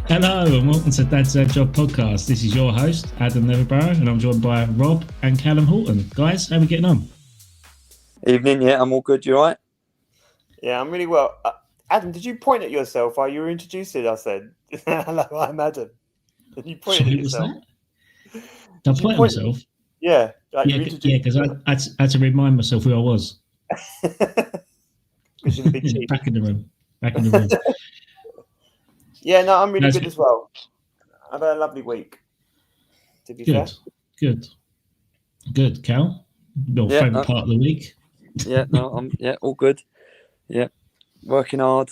Hello and welcome to Dad's Dad Job Podcast. This is your host, Adam Neverborough, and I'm joined by Rob and Callum Horton. Guys, how are we getting on? Evening, yeah, I'm all good. You all right? Yeah, I'm really well. Adam, did you point at yourself while you were introducing us then? Hello, I'm Adam. And you pointed at yourself. Did I point at myself? Yeah. Because I had to remind myself who I was. Because you're the big chief. Back in the room. Yeah, no, I'm really good as well. I've had a lovely week, to be fair. Good, Cal. Your favourite part of the week? Yeah, no, all good. Yeah, working hard,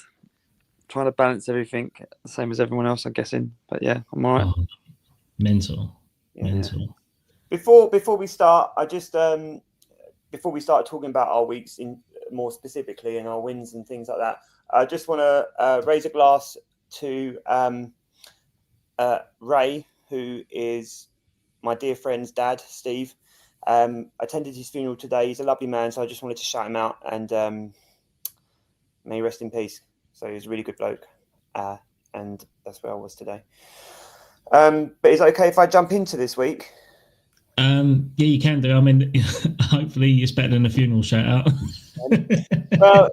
trying to balance everything, the same as everyone else, I'm guessing. But yeah, I'm all right. Oh, mental. Before we start, I just before we start talking about our weeks in more specifically and our wins and things like that, I just want to raise a glass to Ray, who is my dear friend's dad, Steve. Attended his funeral today. He's a lovely man, so I just wanted to shout him out and may he rest in peace. So he's a really good bloke, and that's where I was today. But is it okay if I jump into this week? Yeah, you can do. I mean, hopefully it's better than a funeral shout out. Well,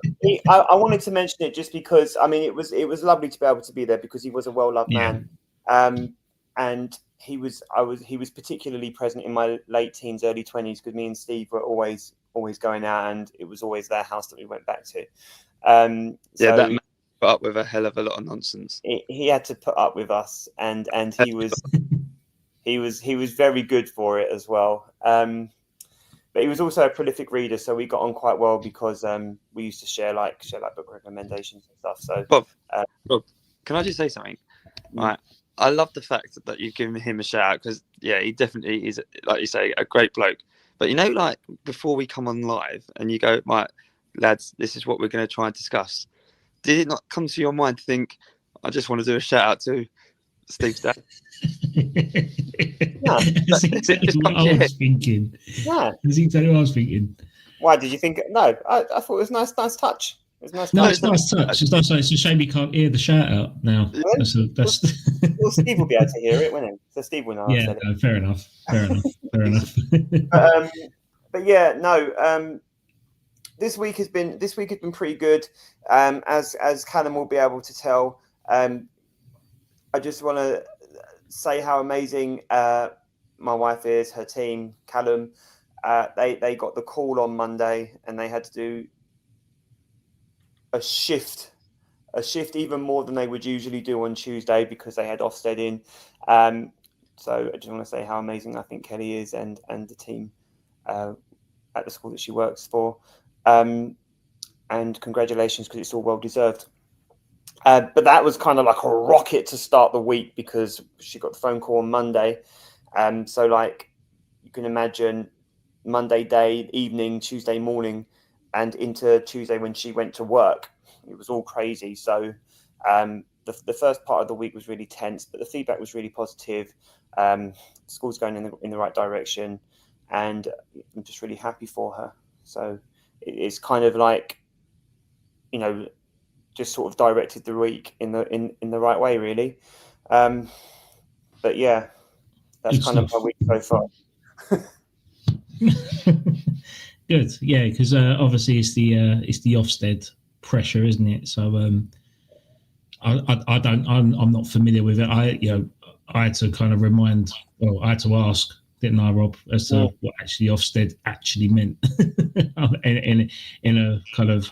I wanted to mention it just because it was lovely to be able to be there because he was a well-loved man, and he was particularly present in my late teens, early 20s because me and Steve were always going out, and it was always their house that we went back to. That man put up with a hell of a lot of nonsense. He had to put up with us, and he was he was very good for it as well. But he was also a prolific reader, so we got on quite well because we used to share book recommendations and stuff. So, Bob, can I just say something? Right, I love the fact that you've given him a shout out because he definitely is, like you say, a great bloke. But like before we come on live and you go, right, lads, this is what we're going to try and discuss. Did it not come to your mind to think, I just want to do a shout out to Steve's dad? That's exactly what I was thinking. Yeah. That's exactly what I was thinking. Why did you think? No, I thought it was nice touch. It's nice touch. It's nice. It's a shame you can't hear the shout out now. Well, Steve will be able to hear it, won't he? So Steve will know. Yeah, fair enough. But yeah, no. This week has been pretty good. As Callum will be able to tell. I just want to say how amazing my wife is, her team, Callum. They got the call on Monday and they had to do a shift even more than they would usually do on Tuesday because they had Ofsted in. So I just want to say how amazing I think Kelly is and the team at the school that she works for. And congratulations because it's all well deserved. But that was kind of like a rocket to start the week because she got the phone call on Monday. So like you can imagine Monday day, evening, Tuesday morning, and into Tuesday when she went to work, it was all crazy. So the first part of the week was really tense, but the feedback was really positive. School's going in the right direction, and I'm just really happy for her. So it's kind of like, just sort of directed the week in the right way, really. But yeah, that's good kind stuff. Of my week so far. Good, yeah, because obviously it's the Ofsted pressure, isn't it? So I'm not familiar with it. I had to kind of I had to ask, didn't I, Rob, as to what actually Ofsted actually meant in a kind of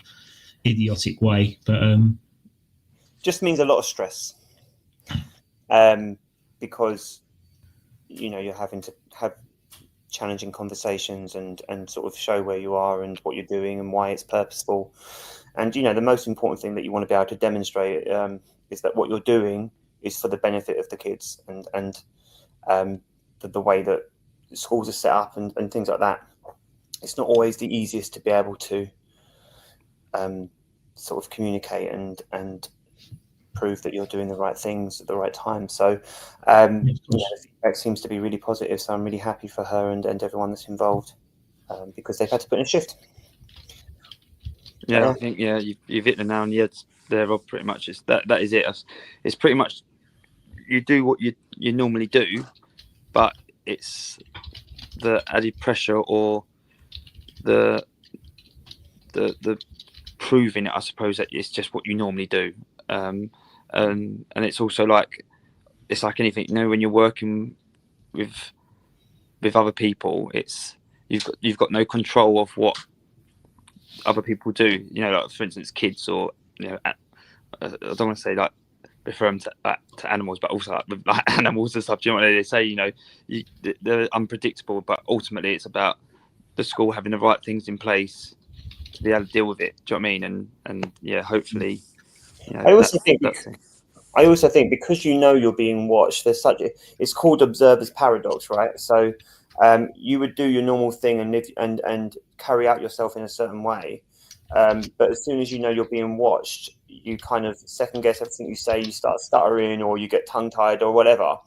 idiotic way, but just means a lot of stress, because you're having to have challenging conversations and sort of show where you are and what you're doing and why it's purposeful. And the most important thing that you want to be able to demonstrate is that what you're doing is for the benefit of the kids and the way that schools are set up and things like that. It's not always the easiest to be able to sort of communicate and prove that you're doing the right things at the right time. So the feedback seems to be really positive. So I'm really happy for her and everyone that's involved because they've had to put in a shift. Yeah, I think you've hit the nail on the head there, Rob. Pretty much, that is it. It's pretty much you do what you normally do, but it's the added pressure or the proving it, I suppose, that it's just what you normally do. And it's also like, it's like anything, you know, when you're working with other people, it's you've got no control of what other people do, you know, like for instance kids, or you know, I don't want to say like refer them to animals, but also like animals and stuff. Do you know what they say? You know, they're unpredictable, but ultimately it's about the school having the right things in place to be able to deal with it. Do you know what I mean? And yeah, hopefully, you know, I also think because you know you're being watched, it's called observer's paradox, right? So you would do your normal thing and live and carry out yourself in a certain way, but as soon as you know you're being watched, you kind of second guess everything you say. You start stuttering, or you get tongue tied, or whatever.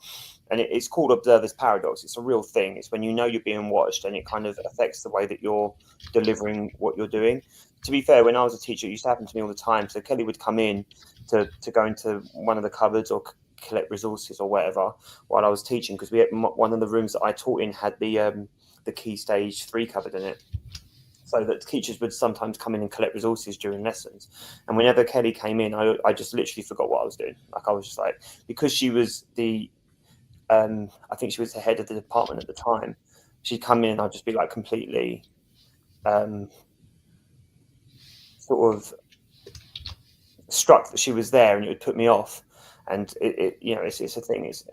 And it's called observer's paradox. It's a real thing. It's when you know you're being watched, and it kind of affects the way that you're delivering what you're doing. To be fair, when I was a teacher, it used to happen to me all the time. So Kelly would come in to go into one of the cupboards or collect resources or whatever while I was teaching, because we had one of the rooms that I taught in had the key stage 3 cupboard in it. So that teachers would sometimes come in and collect resources during lessons. And whenever Kelly came in, I just literally forgot what I was doing. Like, I was just like, because she was I think she was the head of the department at the time. She'd come in and I'd just be like completely sort of struck that she was there, and it would put me off. And it you know, it's a thing. It's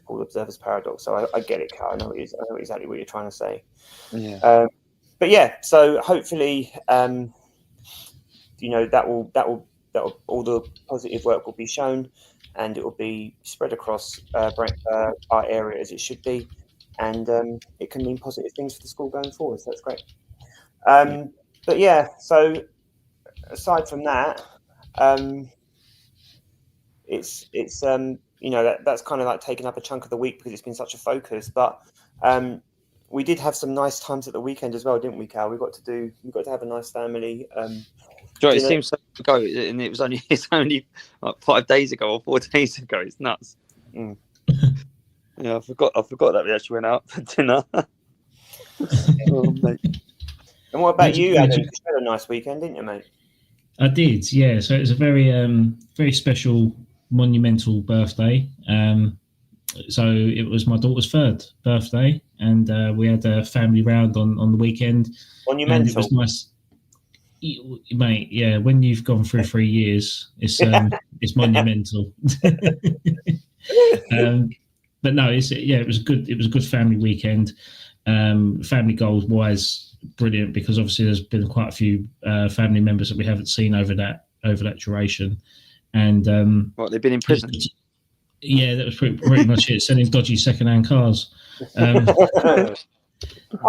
called observer's paradox. So I get it, Cal. I know exactly what you're trying to say. Yeah. But yeah, so hopefully, you know, that will all the positive work will be shown, and it will be spread across our area as it should be, and it can mean positive things for the school going forward. So that's great. But yeah, so aside from that, it's you know, that's kind of like taking up a chunk of the week because it's been such a focus. But we did have some nice times at the weekend as well, didn't we, Cal? We got to have a nice family. It seems so ago, and it's only like 5 days ago or 4 days ago. It's nuts. Mm. Yeah, I forgot that we actually went out for dinner. Mate. And what about you, Adam? You had a nice weekend, didn't you, mate? I did, yeah. So it was a very very special, monumental birthday. So it was my daughter's 3rd birthday, and we had a family round on the weekend. Monumental. And it was nice. Mate, yeah, when you've gone through 3 years, it's monumental. But no, it was a good family weekend. Family goals wise, brilliant, because obviously there's been quite a few family members that we haven't seen over that duration, and they've been in prison. Yeah, that was pretty much it. Selling dodgy second-hand cars. Oh,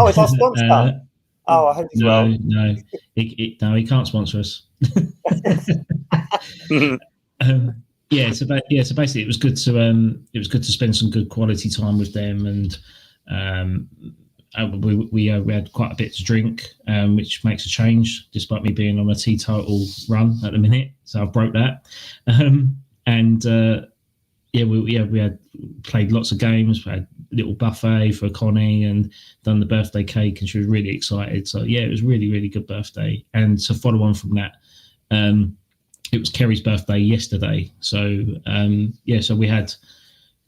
it's our sponsor. I hope he's well. No, he can't sponsor us. So basically, it was good to spend some good quality time with them, and we had quite a bit to drink, which makes a change, despite me being on a teetotal run at the minute. So I broke that, we had played lots of games. We had a little buffet for Connie and done the birthday cake, and she was really excited. So yeah, it was really, really good birthday. And to follow on from that, it was Kerry's birthday yesterday. So so we had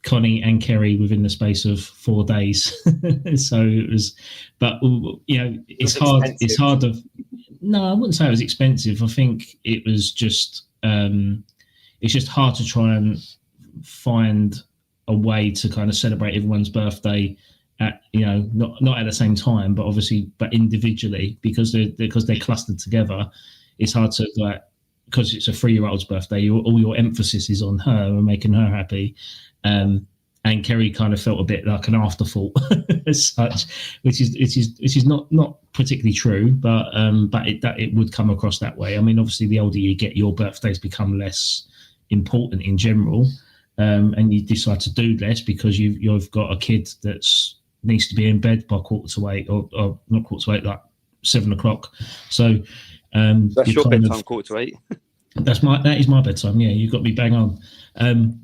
Connie and Kerry within the space of 4 days. So it was, but you know, it's hard. Expensive. It's hard of. No, I wouldn't say it was expensive. I think it was just. It's just hard to try and find a way to kind of celebrate everyone's birthday at, you know, not at the same time, but obviously, but individually, because they're clustered together. It's hard to, like, because it's a 3-year-old's birthday, all your emphasis is on her and making her happy. And Kerry kind of felt a bit like an afterthought as such, which is not particularly true, but it would come across that way. I mean, obviously, the older you get, your birthdays become less important in general, and you decide to do less because you've got a kid that needs to be in bed by 7:15, or not 7:15, like 7 o'clock. So that's your bedtime, 7:45. That is my bedtime. Yeah, you've got me bang on.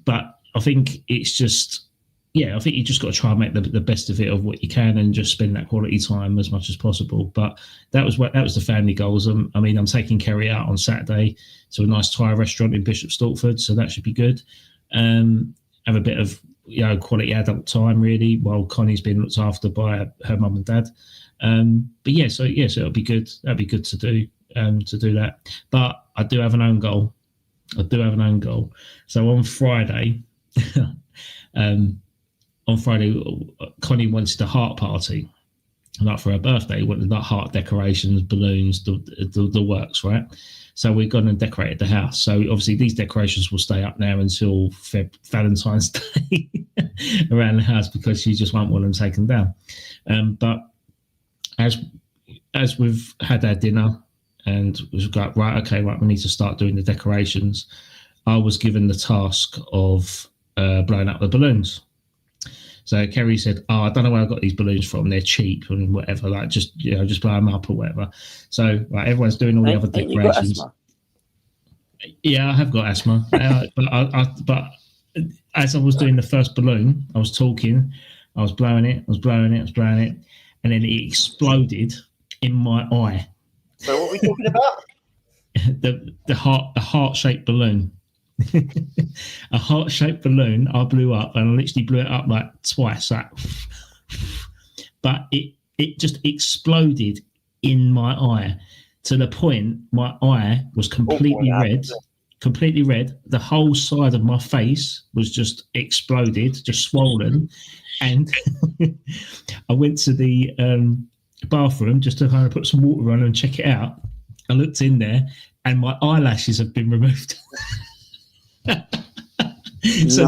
But I think it's just, I think you just got to try and make the best of it, of what you can, and just spend that quality time as much as possible. But that was the family goals. I mean, I'm taking Kerry out on Saturday to a nice Thai restaurant in Bishop Stortford, so that should be good. Have a bit of quality adult time really, while Connie's being looked after by her mum and dad. But so it'll be good. That'd be good to do that. But I do have an own goal. So on Friday, Connie wanted a heart party, like for her birthday. Wanted like heart decorations, balloons, the works, right? So we've gone and decorated the house. So obviously these decorations will stay up now until Valentine's Day around the house, because she just won't want them taken down. But as we've had our dinner and we've got we need to start doing the decorations, I was given the task of blowing up the balloons. So Kerry said, I don't know where I got these balloons from. They're cheap and whatever. Like just blow them up or whatever. So everyone's doing all the other decorations. Yeah, I have got asthma. But as I was doing the first balloon, I was talking, I was blowing it, and then it exploded in my eye. So what are we talking about? the heart-shaped balloon. A heart-shaped balloon I blew up, and I literally blew it up like twice, but it just exploded in my eye, to the point my eye was completely red. The whole side of my face was just exploded, just swollen. And I went to the bathroom just to kind of put some water on and check it out. I looked in there and my eyelashes have been removed. So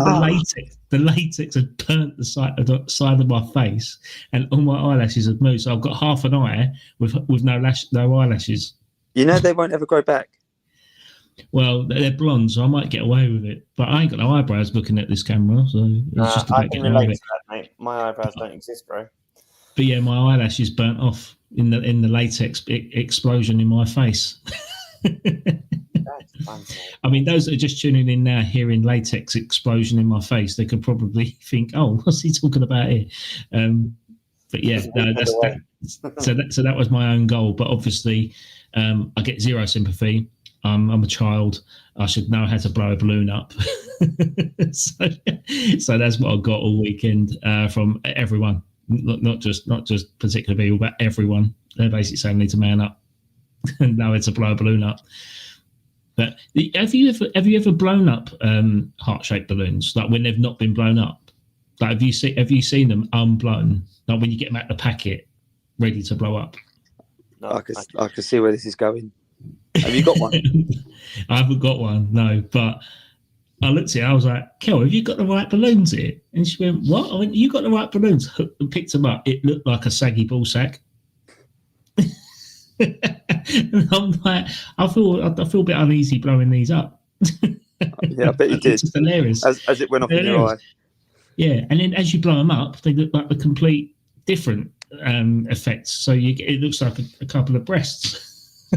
the latex had burnt the side of my face, and all my eyelashes had moved. So I've got half an eye with no eyelashes. You know they won't ever grow back. Well, they're blonde, so I might get away with it. But I ain't got no eyebrows looking at this camera, so it's just about getting away with it. That, mate. My eyebrows don't exist, bro. But yeah, my eyelashes burnt off in the latex explosion in my face. I mean, those that are just tuning in now, hearing latex explosion in my face, they could probably think, "Oh, what's he talking about here?" But yeah, no, so that was my own goal. But obviously, I get zero sympathy. I'm a child. I should know how to blow a balloon up. so that's what I got all weekend from everyone, not just particular people, but everyone. They're basically saying, "Need to man up and know how to blow a balloon up." But have you ever blown up heart-shaped balloons, like when they've not been blown up? Like have you seen them unblown, like when you get them out the packet, ready to blow up? No, I can see where this is going. Have you got one? I haven't got one, no. But I looked at it, I was like, "Kel, have you got the right balloons here?" And she went, "What?" I went, "You got the right balloons." And picked them up. It looked like a saggy ball sack. And I'm like, I feel a bit uneasy blowing these up. Yeah, I bet you did. It's just hilarious. As it went off in your eye. Yeah, and then as you blow them up, they look like a complete different effect. So it looks like a couple of breasts.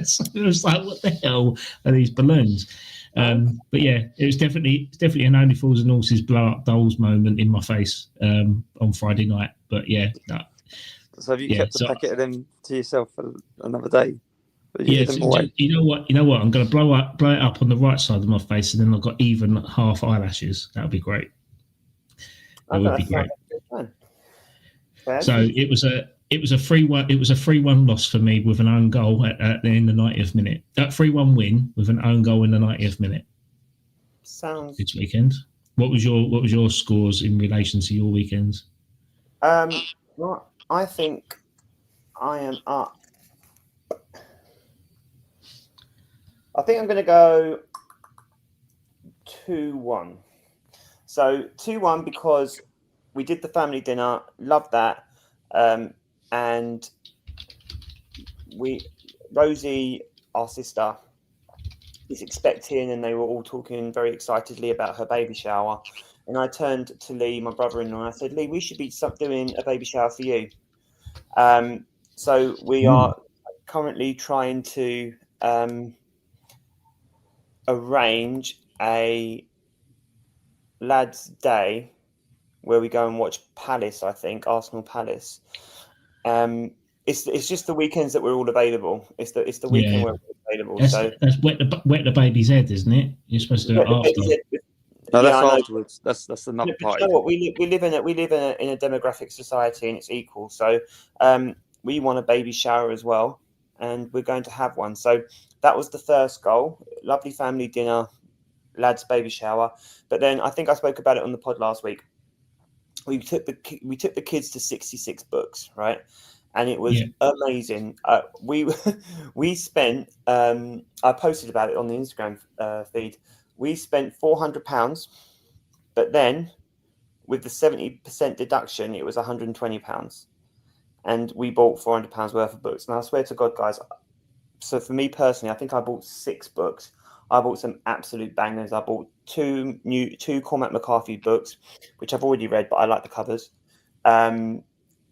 So it was like, what the hell are these balloons? But yeah, it was definitely an Only Fools and Horses blow up dolls moment in my face on Friday night. But yeah, no. So have you kept a packet of them to yourself for another day? You know what? I'm going to blow it up on the right side of my face, and then I've got even half eyelashes. That would be great. That would be great. So it was a 3-1 loss for me with an own goal in the 90th minute. That 3-1 win with an own goal in the 90th minute. Sounds this weekend. What was your scores in relation to your weekends? Well, I think I am up. I think I'm going to go 2-1. So 2-1 because we did the family dinner, loved that, and Rosie, our sister, is expecting, and they were all talking very excitedly about her baby shower. And I turned to Lee, my brother-in-law, and I said, "Lee, we should be doing a baby shower for you." So we are currently trying to arrange a lads' day where we go and watch Palace. I think Arsenal Palace. It's just the weekends that we're all available. It's the weekend where we're available. That's wet the baby's head, isn't it? You're supposed to do it after. No, that's I know. afterwards. That's the nut party. You know what? We live in a demographic society, and it's equal. So we want a baby shower as well, and we're going to have one. So that was the first goal. Lovely family dinner, lads' baby shower. But then I think I spoke about it on the pod last week. We took the kids to 66 books, right? And it was amazing. We spent. I posted about it on the Instagram feed. We spent £400, but then with the 70% deduction, it was £120, and we bought £400 worth of books. And I swear to God, guys. So for me personally, I think I bought 6 books. I bought some absolute bangers. I bought two Cormac McCarthy books, which I've already read, but I like the covers. And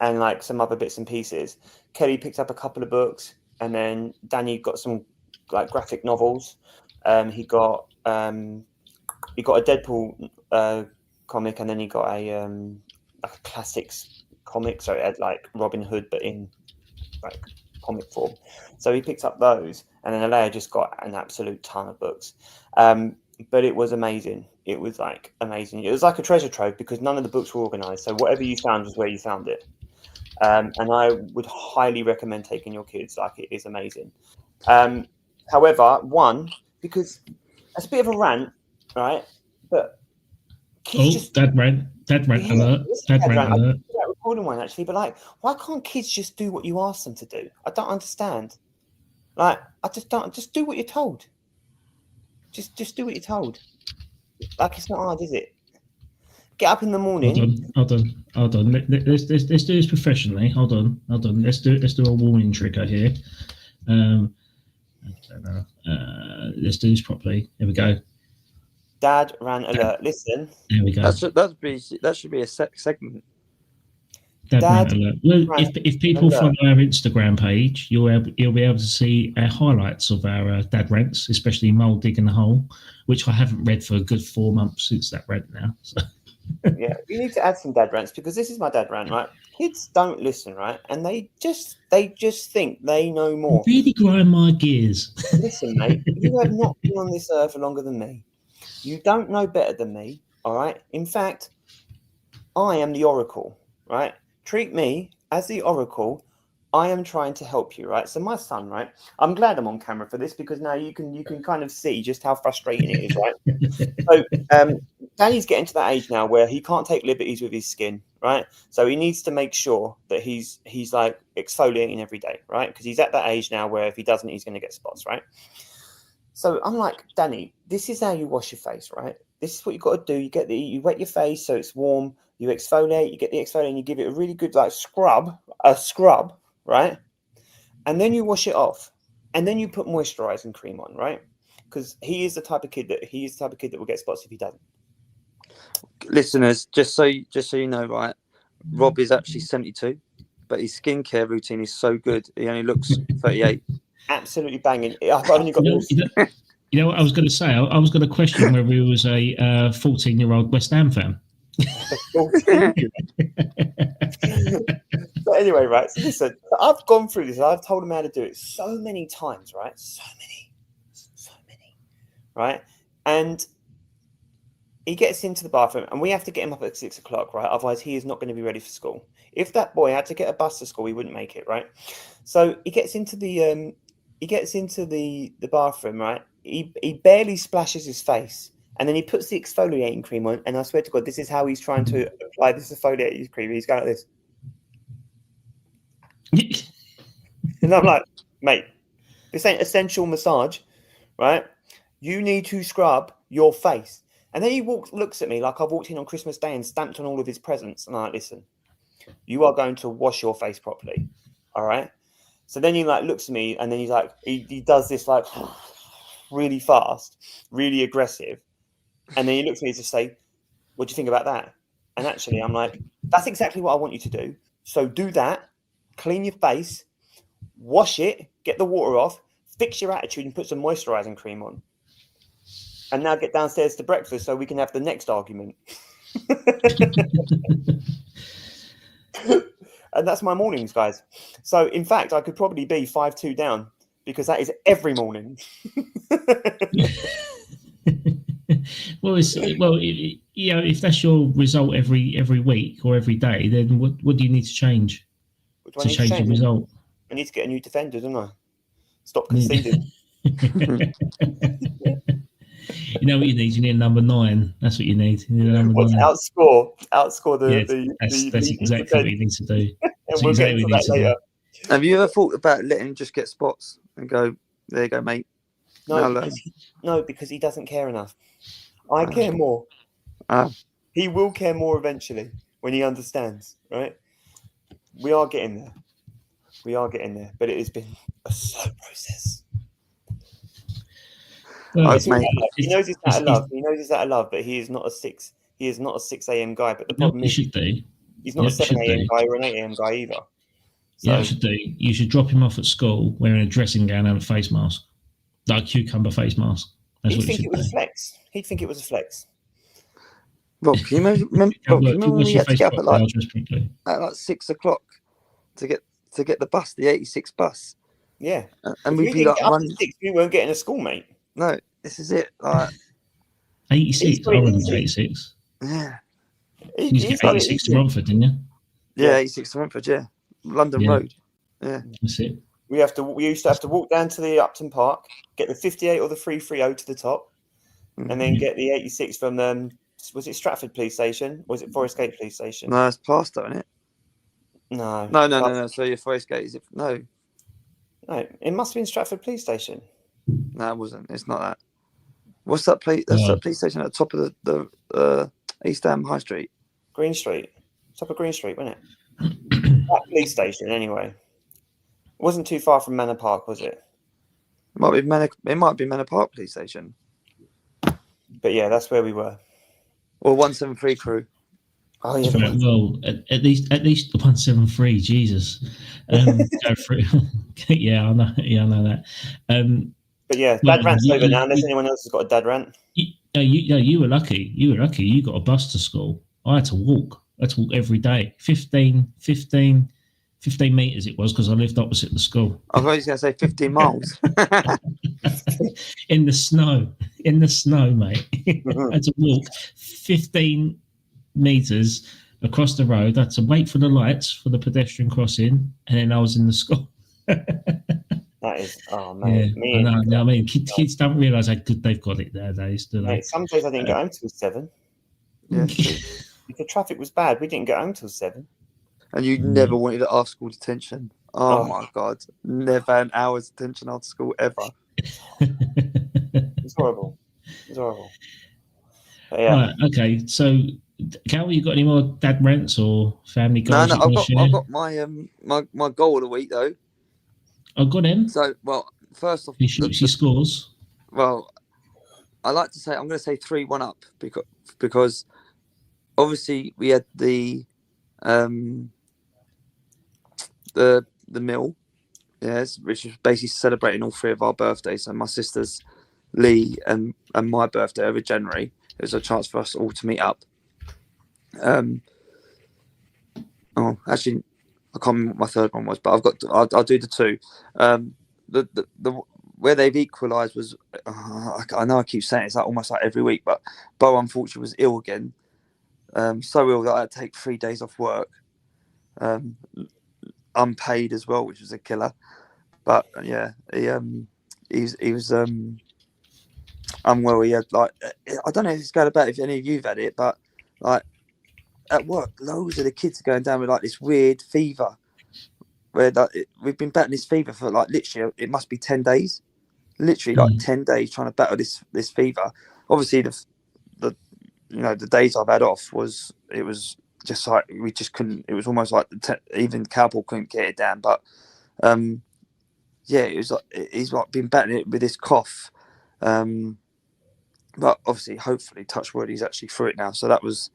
like some other bits and pieces. Kelly picked up a couple of books, and then Danny got some like graphic novels. He got a Deadpool comic, and then he got a classics comic. So it had like Robin Hood, but in like comic form. So he picked up those, and then Alea just got an absolute ton of books. But it was amazing. It was like amazing. It was like a treasure trove because none of the books were organized. So whatever you found was where you found it. And I would highly recommend taking your kids. Like, it is amazing. However, because that's a bit of a rant, right? But kids dad rant alert. Dad rant alert. I'm recording one actually, but like, why can't kids just do what you ask them to do? I don't understand. Like, I just don't. Just do what you're told. Just do what you're told. Like, it's not hard, is it? Get up in the morning. Hold on. Let's do this professionally. Hold on. Let's do a warning trigger here. Let's do this properly. There we go. Dad ran alert. Listen. There we go. That should be a segment. Dad ran alert. Well, if people follow our Instagram page, you'll be able to see our highlights of our dad rants, especially Mole digging the hole, which I haven't read for a good 4 months since that rant now. So. Yeah, you need to add some dad rants, because this is my dad rant, right? Kids don't listen, right? And they just think they know more. Really grind my gears. Listen, mate, you have not been on this earth longer than me. You don't know better than me, all right? In fact, I am the oracle, right? Treat me as the oracle. I am trying to help you, right? So my son, right? I'm glad I'm on camera for this, because now you can kind of see just how frustrating it is, right? So Danny's getting to that age now where he can't take liberties with his skin, right? So he needs to make sure that he's like exfoliating every day, right? Because he's at that age now where if he doesn't, he's going to get spots, right? So I'm like, Danny, this is how you wash your face, right? This is what you got to do. You wet your face so it's warm. You exfoliate. You get the exfoliate, and you give it a really good like scrub, right? And then you wash it off, and then you put moisturizing cream on, right? Because he is the type of kid that will get spots if he doesn't. Listeners, just so you know, right? Rob is actually 72, but his skincare routine is so good. He only looks 38. Absolutely banging. I've only got. You know what I was going to say? I was going to question whether he was a 14-year-old West Ham fan. But anyway, right? So listen, I've gone through this. I've told him how to do it so many times, right? So many, right? And he gets into the bathroom, and we have to get him up at 6 o'clock, right? Otherwise, he is not going to be ready for school. If that boy had to get a bus to school, he wouldn't make it, right? So he gets into the bathroom, right? He barely splashes his face, and then he puts the exfoliating cream on. And I swear to God, this is how he's trying to apply this exfoliating cream. He's going like this, and I'm like, mate, this ain't essential massage, right? You need to scrub your face. And then he looks at me like I've walked in on Christmas Day and stamped on all of his presents. And I'm like, listen, you are going to wash your face properly, all right? So then he like looks at me, and then he's like, he does this like really fast, really aggressive. And then he looks at me to say, what do you think about that? And actually, I'm like, that's exactly what I want you to do. So do that, clean your face, wash it, get the water off, fix your attitude, and put some moisturizing cream on. and now get downstairs to breakfast so we can have the next argument. And that's my mornings, guys. So, in fact, I could probably be 5-2 down because that is every morning. If that's your result every week or every day, then what do you need to change to change the result? I need to get a new defender, don't I? Stop conceding. You know what you need? You need a number 9. That's what you need. You need a number 9. Outscore the. That's exactly what you need to do. And we'll get into that later. Have you ever thought about letting him just get spots and go, there you go, mate? No, because he doesn't care enough. I care more. He will care more eventually when he understands, right? We are getting there. But it has been a slow process. Well, he knows he's out of love. He knows he's out of love, but he is not a 6. He is not a 6 a.m. guy. But the problem is, he's not a 7 a.m. guy or an 8 a.m. guy either. So, yeah, you should drop him off at school wearing a dressing gown and a face mask, like a cucumber face mask. He'd think it was a flex. He'd think it was a flex. Rob, can you remember when we had to get up at like 6 o'clock to get the bus, the 86 bus? Yeah, and we'd be like, we weren't getting a school, mate. No, this is it. Like 86. I remember 86. Yeah, you used to get 86 to Romford, didn't you? Yeah, 86 to Romford. Yeah, London Road. Yeah, that's it. We used to have to walk down to the Upton Park, get the 58 or the 330 to the top, and then get the 86 from was it Stratford Police Station? Was it Forest Gate Police Station? No, it's Plaistow, isn't it? No. So your Forest Gate is it? No, it must have been Stratford Police Station. No, it wasn't. It's not that. What's that place? That's that police station at the top of the East Ham High Street. Green Street. Top of Green Street, wasn't it? That police station, anyway. It wasn't too far from Manor Park, was it? It might be Manor Park Police Station. But yeah, that's where we were. Or 173 crew. Oh yeah. Well, at least 173. Jesus. Go through. Yeah, I know. Yeah, I know that. But yeah, dad rant's over now. Unless anyone else has got a dad rant. You were lucky. You got a bus to school. I had to walk. Every day. 15 meters it was because I lived opposite the school. I thought you were going to say 15 miles. In the snow, mate. I had to walk 15 meters across the road. I had to wait for the lights for the pedestrian crossing, and then I was in the school. That is, oh man. Yeah, I mean, kids don't realise how good they've got it nowadays, do they? Mate, some days I didn't get home till 7. Yeah. If the traffic was bad, we didn't get home till 7. And you never wanted to ask school detention. Oh my God. Never an hour's detention after school ever. It's horrible. But yeah. Right, okay. So, Cal, you got any more dad rants or family goals? No, I've got my goal of the week though. I've got him. So, well, first off, he scores. Well, I like to say I'm going to say 3-1 up because obviously we had the meal, yes, which is basically celebrating all 3 of our birthdays. So my sister's, Lee, and my birthday over January. It was a chance for us all to meet up. Actually, I can't remember what my third one was, but I'll do the 2. The where they've equalised was I know I keep saying it's like almost like every week, but Bo unfortunately was ill again, so ill that I had to take 3 days off work, unpaid as well, which was a killer. But yeah, he was unwell. He had I don't know if it's going about if any of you've had it, but like at work, loads of the kids are going down with like this weird fever. Where we've been battling this fever for like literally, it must be 10 days. Literally like 10 days trying to battle this fever. Obviously, the days I've had off was just like we just couldn't. It was almost like even Cowboy couldn't get it down. But it was like he's like been battling it with this cough. But obviously, hopefully, touch wood, he's actually through it now. So that was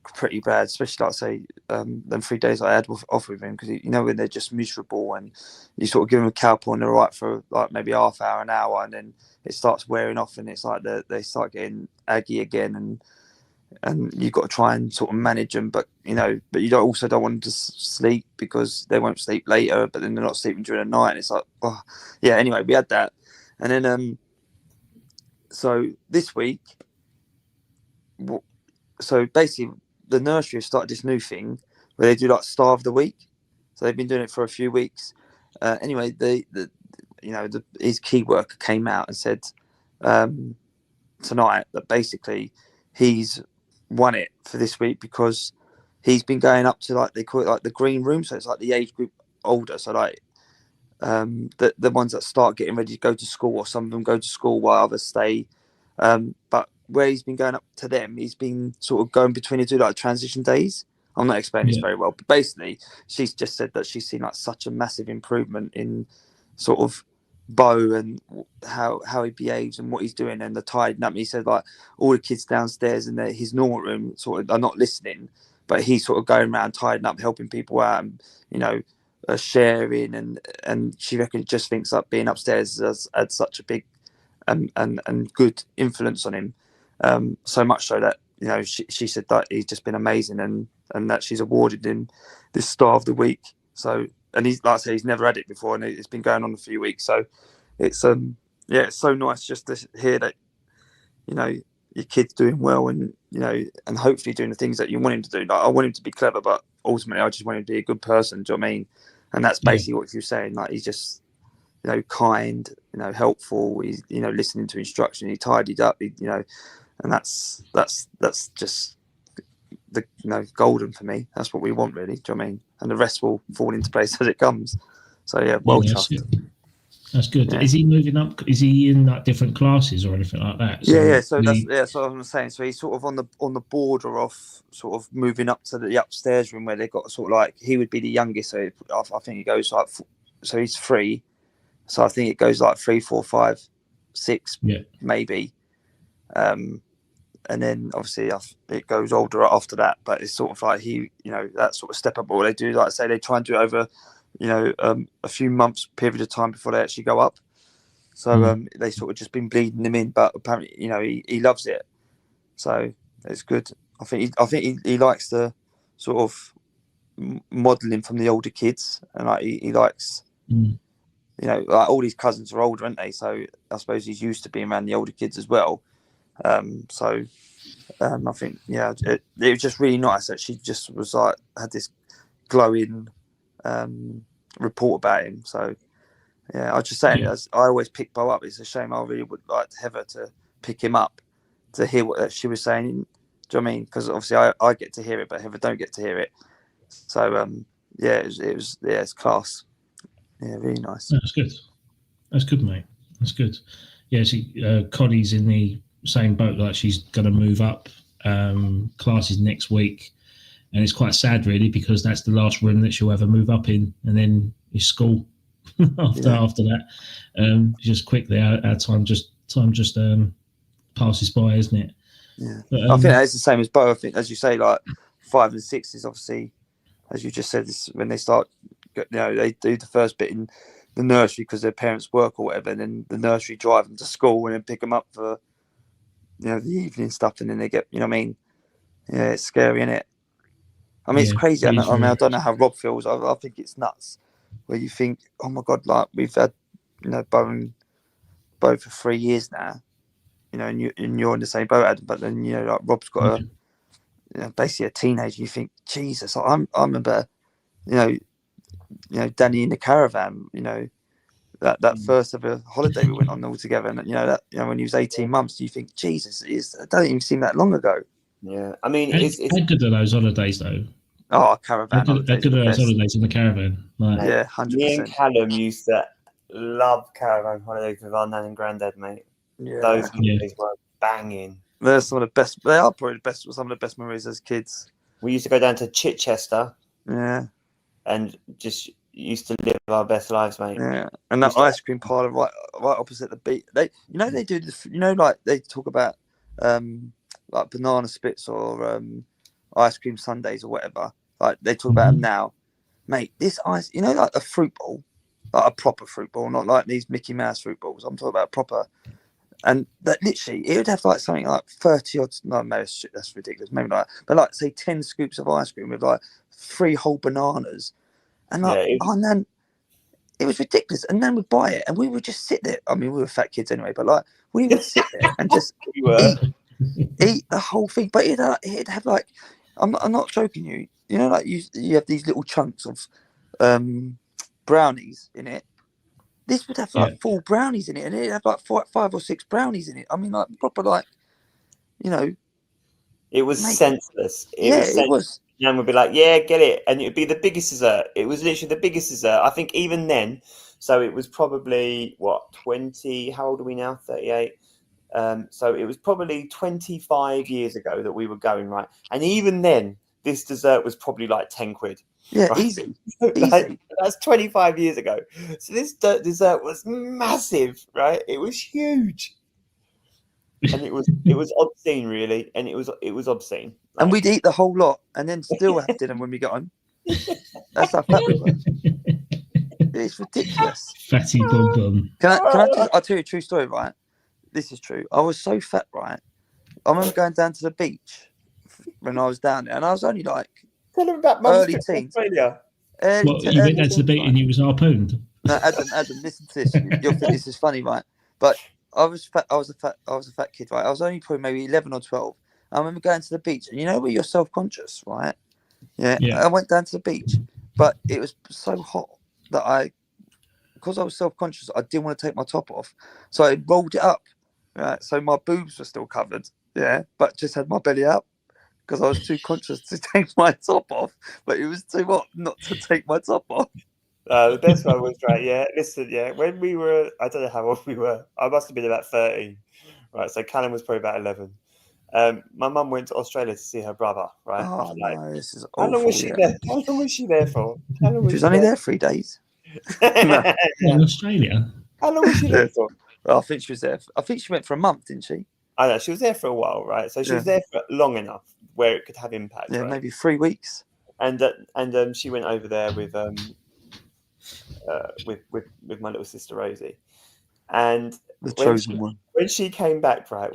pretty bad, especially like say them 3 days I had off with him, because you know when they're just miserable and you sort of give them a cowpaw and they're right for like maybe half hour, an hour, and then it starts wearing off and it's like they start getting aggy again, and you've got to try and sort of manage them, but you don't want them to sleep because they won't sleep later, but then they're not sleeping during the night, and it's like, oh yeah. Anyway, we had that, and then so this week, so basically the nursery have started this new thing where they do like Star of the Week. So they've been doing it for a few weeks. Anyway, his key worker came out and said tonight that basically he's won it for this week because he's been going up to, like, they call it like the green room. So it's like the age group older. So like the ones that start getting ready to go to school, or some of them go to school while others stay. But where he's been going up to them, he's been sort of going between the two, like transition days. I'm not explaining this very well, but basically she's just said that she's seen like such a massive improvement in sort of Bo and how he behaves and what he's doing and the tidying up. He said like all the kids downstairs in his normal room sort of are not listening, but he's sort of going around tidying up, helping people out, and sharing, and she reckons just thinks that being upstairs has had such a big and good influence on him. So much so that she said that he's just been amazing, and that she's awarded him this Star of the Week. So, and he's, like I say, he's never had it before, and it's been going on a few weeks. So it's it's so nice just to hear that your kid's doing well, and and hopefully doing the things that you want him to do. Like, I want him to be clever, but ultimately I just want him to be a good person. Do you know what I mean? And that's basically what you're saying. Like, he's just kind, helpful. He's listening to instruction. He tidied up. And that's just the golden for me. That's what we want, really. Do you know what I mean? And the rest will fall into place as it comes. So chuffed. That's good. Yeah. Is he moving up? Is he in like different classes or anything like that? So So what I'm saying. So he's sort of on the border of sort of moving up to the upstairs room where they've got sort of like, he would be the youngest. So I think he goes like, so he's 3. So I think it goes like 3, 4, 5, 6, maybe. And then obviously it goes older after that, but it's sort of like that sort of step up. Or they do, like I say, they try and do it over, a few months period of time before they actually go up. So they sort of just been bleeding him in, but apparently, he loves it. So it's good. I think he likes the sort of modelling from the older kids, and like he likes, like all these cousins are older, aren't they? So I suppose he's used to being around the older kids as well. I think it was just really nice that she just was like had this glowing report about him. So I was just saying, as I always pick Bo up, it's a shame. I really would like Heather to pick him up to hear what she was saying. Do you know what I mean? Because obviously I get to hear it, but Heather don't get to hear it. So it's class. Yeah, really nice. That's good, mate. That's good. Yeah, Connie's in the same boat. Like, she's going to move up classes next week, and it's quite sad, really, because that's the last room that she'll ever move up in, and then it's school after that. Just quickly, our time just passes by, isn't it? Yeah, but, I think it's the same as Bo. I think, as you say, like 5 and 6 is obviously, as you just said, this when they start. They do the first bit in the nursery because their parents work or whatever, and then the nursery drive them to school and then pick them up for the evening stuff, and then they get, what I mean? Yeah, it's scary, isn't it? I mean, it's crazy. I don't know how Rob feels. I think it's nuts. Where you think, oh my God, like we've had, Bo for 3 years now, and you're in the same boat, Adam. But then like Rob's got basically a teenager. You think, Jesus, I remember, Danny in the caravan, that first ever holiday we went on all together, and when he was 18 months, you think, Jesus, it doesn't even seem that long ago. Yeah, I mean, it's good at those holidays though. Oh, caravan holidays. They're good at those holidays in the caravan. Like, yeah, 100%. Me and Callum used to love caravan holidays with our nan and granddad, mate. Yeah, those holidays were banging. They're some of the best. They are probably some of the best memories as kids. We used to go down to Chichester. Yeah. And just used to live our best lives, mate. Yeah, and that ice cream parlor right opposite the beach. They do like they talk about like banana splits or ice cream sundaes or whatever. Like they talk about them now, mate. This ice, you know, like a fruit ball, like a proper fruit ball, not like these Mickey Mouse fruit balls. I'm talking about proper. And that literally, it would have like something like 30 odd. No, maybe that's ridiculous. Maybe like, but like say 10 scoops of ice cream with like 3 whole bananas, and like, and then it was ridiculous. And then we'd buy it, and we would just sit there. I mean, we were fat kids anyway, but like we would sit there and just eat the whole thing. But it'd have like, I'm not joking you. You know, like you have these little chunks of brownies in it. This would have like 4 brownies in it, and it'd have like 5 or 6 brownies in it. I mean, like proper, like, you know. It was senseless. It was. And we'd be like, yeah, get it. And it'd be the biggest dessert. It was literally the biggest dessert. I think even then, so it was probably, 20, how old are we now? 38. So it was probably 25 years ago that we were going, right? And even then, this dessert was probably like 10 quid. Yeah, right? easy. That's 25 years ago. So this dessert was massive, right? It was huge. And it was obscene, really. And it was obscene. And we'd eat the whole lot and then still have dinner when we got home. That's how fat we were. It's ridiculous. Fatty bum bum. I'll tell you a true story, right? This is true. I was so fat, right? I remember going down to the beach when I was down there, and I was only like tell them about early teens. Australia. You went down to the beach and you was harpooned? No, Adam, listen to this. You'll think this is funny, right? But I was fat. I was a fat kid, right? I was only probably maybe 11 or 12. I remember going to the beach, and you know where you're self-conscious, right? Yeah. I went down to the beach, but it was so hot that because I was self-conscious, I didn't want to take my top off, so I rolled it up. Right, so my boobs were still covered, but just had my belly out because I was too conscious to take my top off. But it was too hot not to take my top off. The best one was right. Yeah, listen. Yeah, when we were, I don't know how old we were. I must have been about 13. Right, so Callum was probably about 11. My mum went to Australia to see her brother. Right. Oh no, this is awful. How long was she there? How long was she there for? She was only there 3 days. In Australia. How long was she there for? I think she was there. I think she went for a month, didn't she? I know she was there for a while, right? So she was there for long enough where it could have impact. Yeah, right? Maybe 3 weeks. And she went over there with my little sister Rosie, and the chosen one. When she came back, right?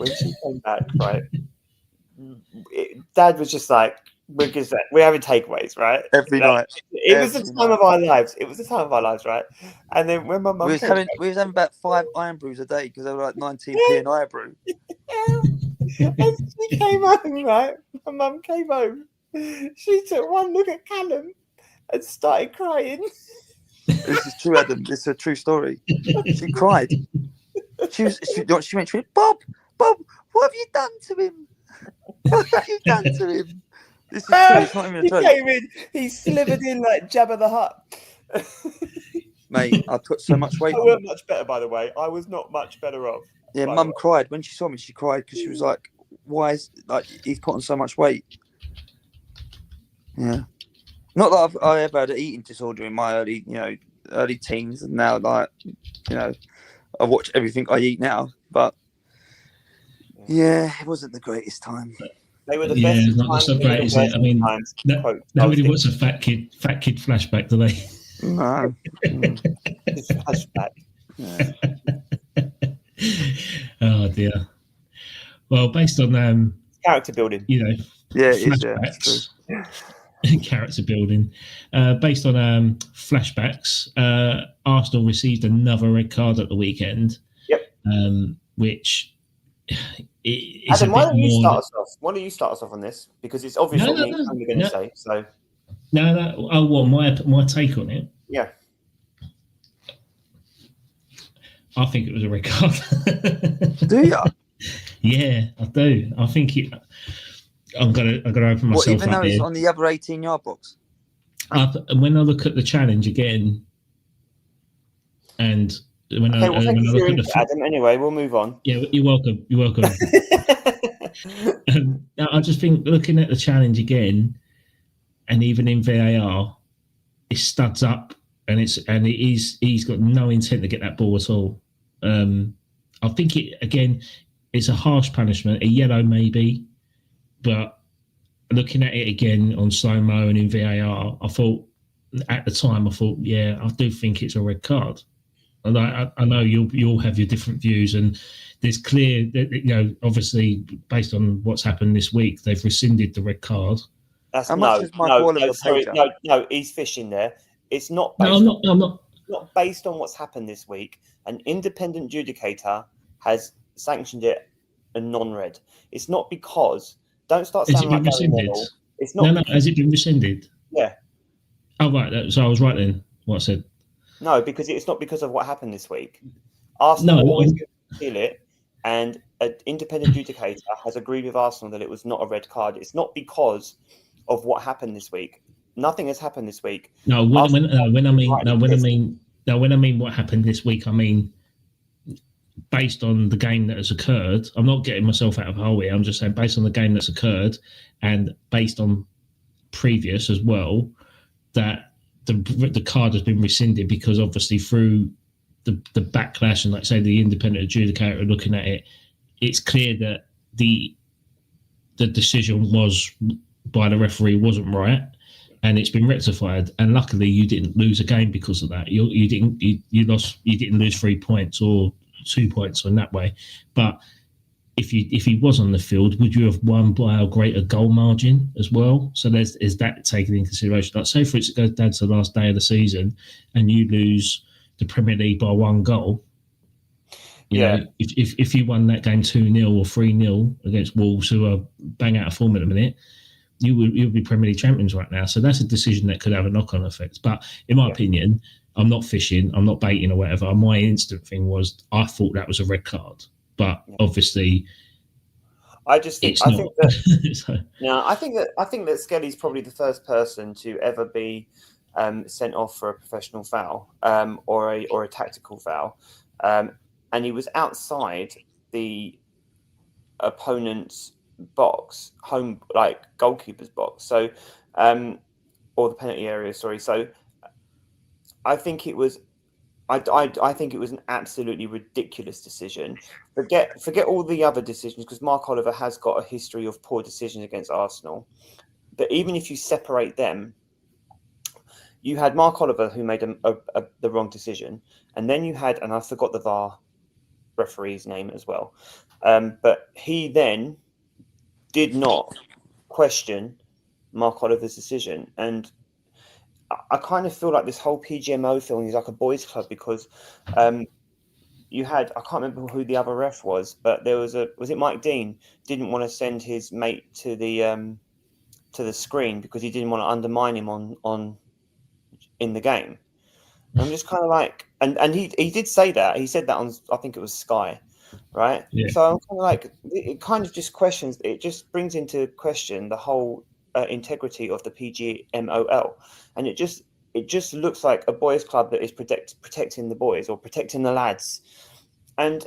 Dad was just like, we're having takeaways, right? Every night. It was the time of our lives. Right? And then when my mum we was having about 5 iron brews a day because they were like 19p an iron brew. And she came home, right? My mum came home. She took one look at Callum and started crying. This is true, Adam. This is a true story. She cried. She went, Bob, what have you done to him? What have you done to him? This is true. It's not even a joke. He came in, he slivered in like Jabba the Hutt. Mate, I put so much weight on. I weren't much better, by the way. I was not much better off. Yeah, Mum cried. When she saw me, she cried because she was like, why is, like, he's put on so much weight? Yeah. Not that I ever had an eating disorder in my early teens, and now, like, I watch everything I eat now, but yeah, it wasn't the greatest time. They were the best. Not so great, is it? I mean, nobody wants a fat kid flashback, do they? No. Flashback. Oh dear. Well, based on character building, flashbacks, character building. Based on flashbacks, Arsenal received another red card at the weekend. Yep. Which is Adam, why don't you start us off? Why don't you start us off on this? Because it's obvious what I'm going to say. So. My take on it. Yeah. I think it was a red card. Do you? Yeah, I do. I think it. I'm gonna open myself even though it's on the other 18-yard box. When I look at the challenge again, and when I look at the Adam, anyway, we'll move on. Yeah, you're welcome. I just think looking at the challenge again, and even in VAR, it studs up, and he's got no intent to get that ball at all. I think it's a harsh punishment, a yellow maybe, but looking at it again on slow-mo and in VAR, I thought at the time, yeah, I do think it's a red card. And I know you'll have your different views, and there's clear that, obviously based on what's happened this week, they've rescinded the red card. How much is Mike Oliver paid? No, he's fishing there. It's not. I'm not. Not based on what's happened this week. An independent adjudicator has sanctioned it a non-red. It's not because. Don't start sounding like Gary Neville. It's not. No. Has it been rescinded? Yeah. Oh right. So I was right then. What I said. No, because it's not because of what happened this week. Arsenal always feel it, and an independent adjudicator has agreed with Arsenal that it was not a red card. It's not because of what happened this week. Nothing has happened this week. No, when I mean what happened this week, I mean based on the game that has occurred. I'm not getting myself out of a hole here. I'm just saying based on the game that's occurred and based on previous as well, that the card has been rescinded because obviously through the backlash and, like say, the independent adjudicator looking at it, it's clear that the decision was by the referee wasn't right, and it's been rectified. And luckily, you didn't lose a game because of that. You didn't lose 3 points or 2 points in that way. But if he was on the field, would you have won by a greater goal margin as well? So is that taken into consideration? Like, say for instance, it goes down to the last day of the season and you lose the Premier League by 1 goal. You know, if you won that game 2-0 or 3-0 against Wolves, who are bang out of form at the minute, you would be Premier League champions right now. So that's a decision that could have a knock-on effect. But in my opinion, I'm not fishing, I'm not baiting or whatever. My instant thing was I thought that was a red card. But obviously, I think that Skelly's probably the first person to ever be sent off for a professional foul or a tactical foul, and he was outside the opponent's box, home goalkeeper's box. So, or the penalty area. Sorry. So, I think it was. I think it was an absolutely ridiculous decision. Forget all the other decisions, because Mark Oliver has got a history of poor decisions against Arsenal. But even if you separate them, you had Mark Oliver who made the wrong decision, and then you had, and I forgot the VAR referee's name as well, but he then did not question Mark Oliver's decision. And I kind of feel like this whole PGMO thing is like a boys' club, because you had, I can't remember who the other ref was, but there was it Mike Dean didn't want to send his mate to the screen because he didn't want to undermine him in the game. And I'm just kind of like, and he did say that. He said that on, I think it was Sky, right? Yeah. So I'm kind of like, it kind of just questions, it just brings into question the whole integrity of the PGMOL, and it just looks like a boys' club that is protecting the boys or protecting the lads. And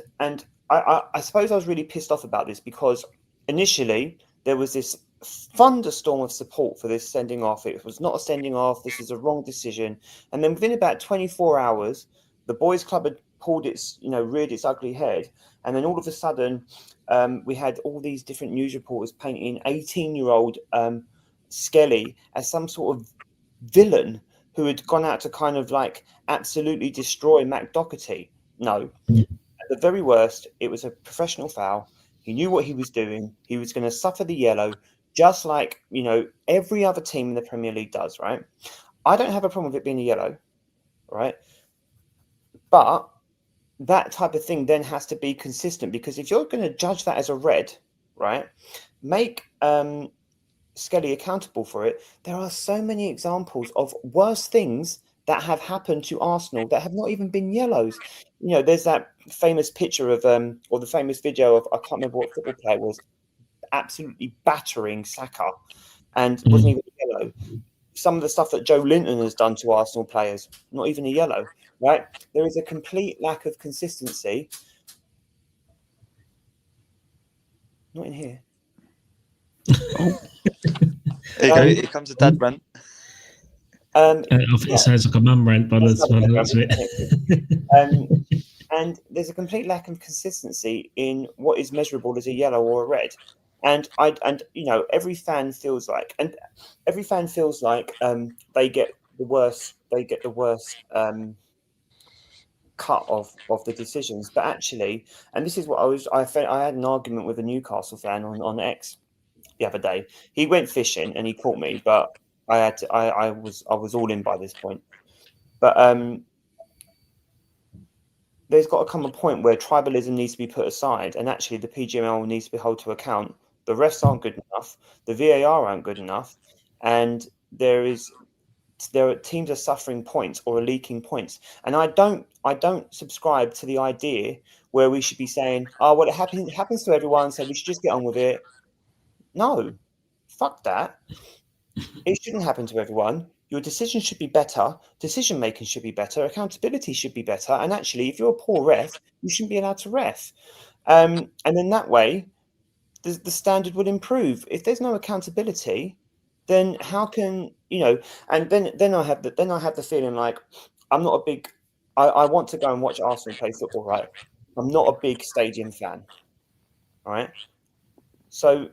I suppose I was really pissed off about this, because initially there was this thunderstorm of support for this sending off. It was not a sending off. This is a wrong decision. And then within about 24 hours, the boys' club had reared its ugly head. And then all of a sudden, we had all these different news reporters painting 18-year-old Skelly as some sort of villain who had gone out to kind of like absolutely destroy Matt Doherty. No, at the very worst, it was a professional foul. He knew what he was doing. He was going to suffer the yellow, just like, every other team in the Premier League does, right? I don't have a problem with it being a yellow, right? But that type of thing then has to be consistent, because if you're going to judge that as a red, right, make Skelly accountable for it. There are so many examples of worse things that have happened to Arsenal that have not even been yellows. There's that famous picture of or the famous video of, I can't remember what football player was, absolutely battering Saka, and wasn't even a yellow. Some of the stuff that Joe Linton has done to Arsenal players, not even a yellow, right? There is a complete lack of consistency. Not in here. There you go. Here comes a dad rant. It sounds like a mum rant, but that's and there's a complete lack of consistency in what is measurable as a yellow or a red. And every fan feels like they get the worst cut of the decisions. But actually, and this is what I had an argument with a Newcastle fan on X the other day. He went fishing and he caught me, but I was all in by this point. But there's got to come a point where tribalism needs to be put aside, and actually the PGMOL needs to be held to account. The refs aren't good enough, the VAR aren't good enough, and teams are suffering points or are leaking points. And I don't subscribe to the idea where we should be saying, oh, well, it happens to everyone, so we should just get on with it. No, fuck that. It shouldn't happen to everyone. Your decisions should be better. Decision making should be better. Accountability should be better. And actually, if you're a poor ref, you shouldn't be allowed to ref. And then that way, the standard would improve. If there's no accountability, then how can And then I have the feeling like I'm not a big. I want to go and watch Arsenal play football, right? I'm not a big stadium fan, all right? So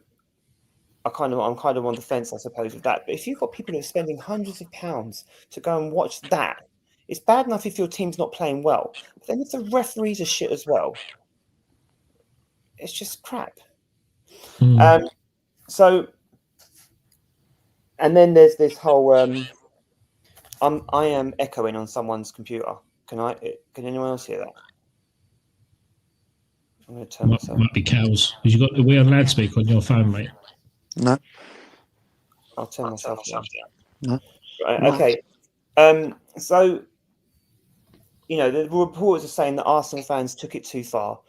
I'm kind of on the fence, I suppose, with that. But if you've got people who are spending hundreds of pounds to go and watch that, it's bad enough if your team's not playing well. But then if the referees are shit as well, it's just crap. So, and then there's this whole. I am echoing on someone's computer. Can anyone else hear that? I'm going to turn myself. Might be cows. Are we on loudspeaker on your phone, mate? No. I'll turn myself down. No. Right, okay. So, the reporters are saying that Arsenal fans took it too far.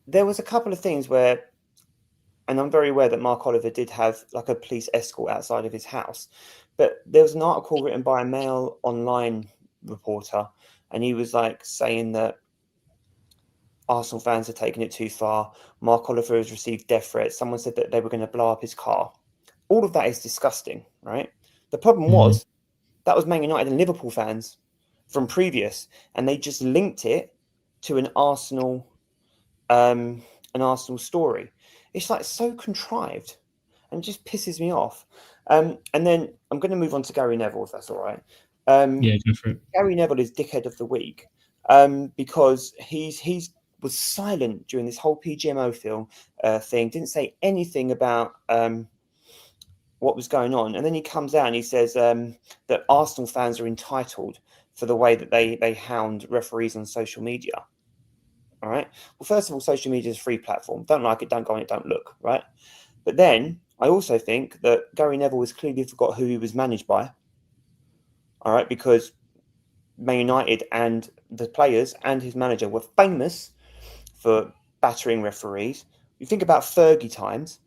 There was a couple of things where, and I'm very aware that Mark Oliver did have like a police escort outside of his house, but there was an article written by a Mail Online reporter, and he was like saying that Arsenal fans are taking it too far. Mark Oliver has received death threats. Someone said that they were going to blow up his car. All of that is disgusting, right? The problem was that was Man United and Liverpool fans from previous, and they just linked it to an Arsenal story. It's like so contrived, and it just pisses me off. And then I'm going to move on to Gary Neville, if that's all right. Yeah, go for it. Gary Neville is Dickhead of the Week because he's was silent during this whole PGMO thing, didn't say anything about what was going on. And then he comes out and he says that Arsenal fans are entitled for the way that they hound referees on social media. All right. Well, first of all, social media is a free platform. Don't like it, don't go on it, don't look. Right. But then I also think that Gary Neville has clearly forgot who he was managed by. All right. Because Man United and the players and his manager were famous for battering referees. You think about Fergie times,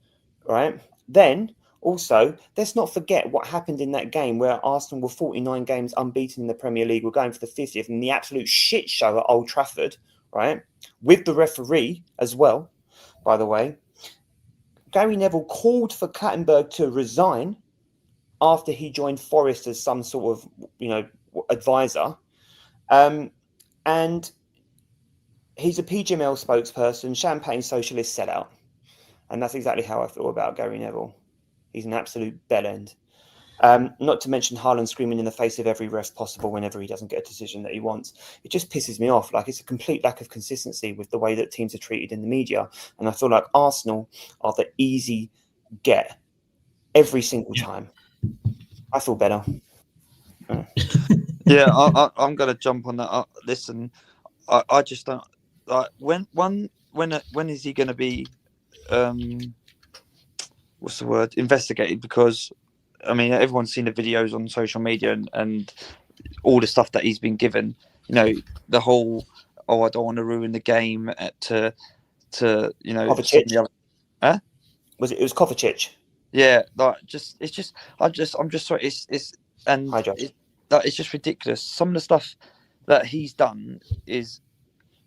right? Then also, let's not forget what happened in that game where Arsenal were 49 games unbeaten in the Premier League. We're going for the 50th, and the absolute shit show at Old Trafford, right? With the referee as well, by the way. Gary Neville called for Clattenburg to resign after he joined Forest as some sort of, advisor. And he's a PGMOL spokesperson, champagne socialist sellout. And that's exactly how I feel about Gary Neville. He's an absolute bellend. Not to mention Haaland screaming in the face of every ref possible whenever he doesn't get a decision that he wants. It just pisses me off. Like, it's a complete lack of consistency with the way that teams are treated in the media. And I feel like Arsenal are the easy get every single time. I feel better. Yeah, I'm going to jump on that. Listen, I just don't. When is he going to be? What's the word? Investigated? Because I mean, everyone's seen the videos on social media and all the stuff that he's been given. The whole I don't want to ruin the game to Kovacic. Huh? It was Kovacic? Yeah, I'm just sorry. It's just ridiculous. Some of the stuff that he's done is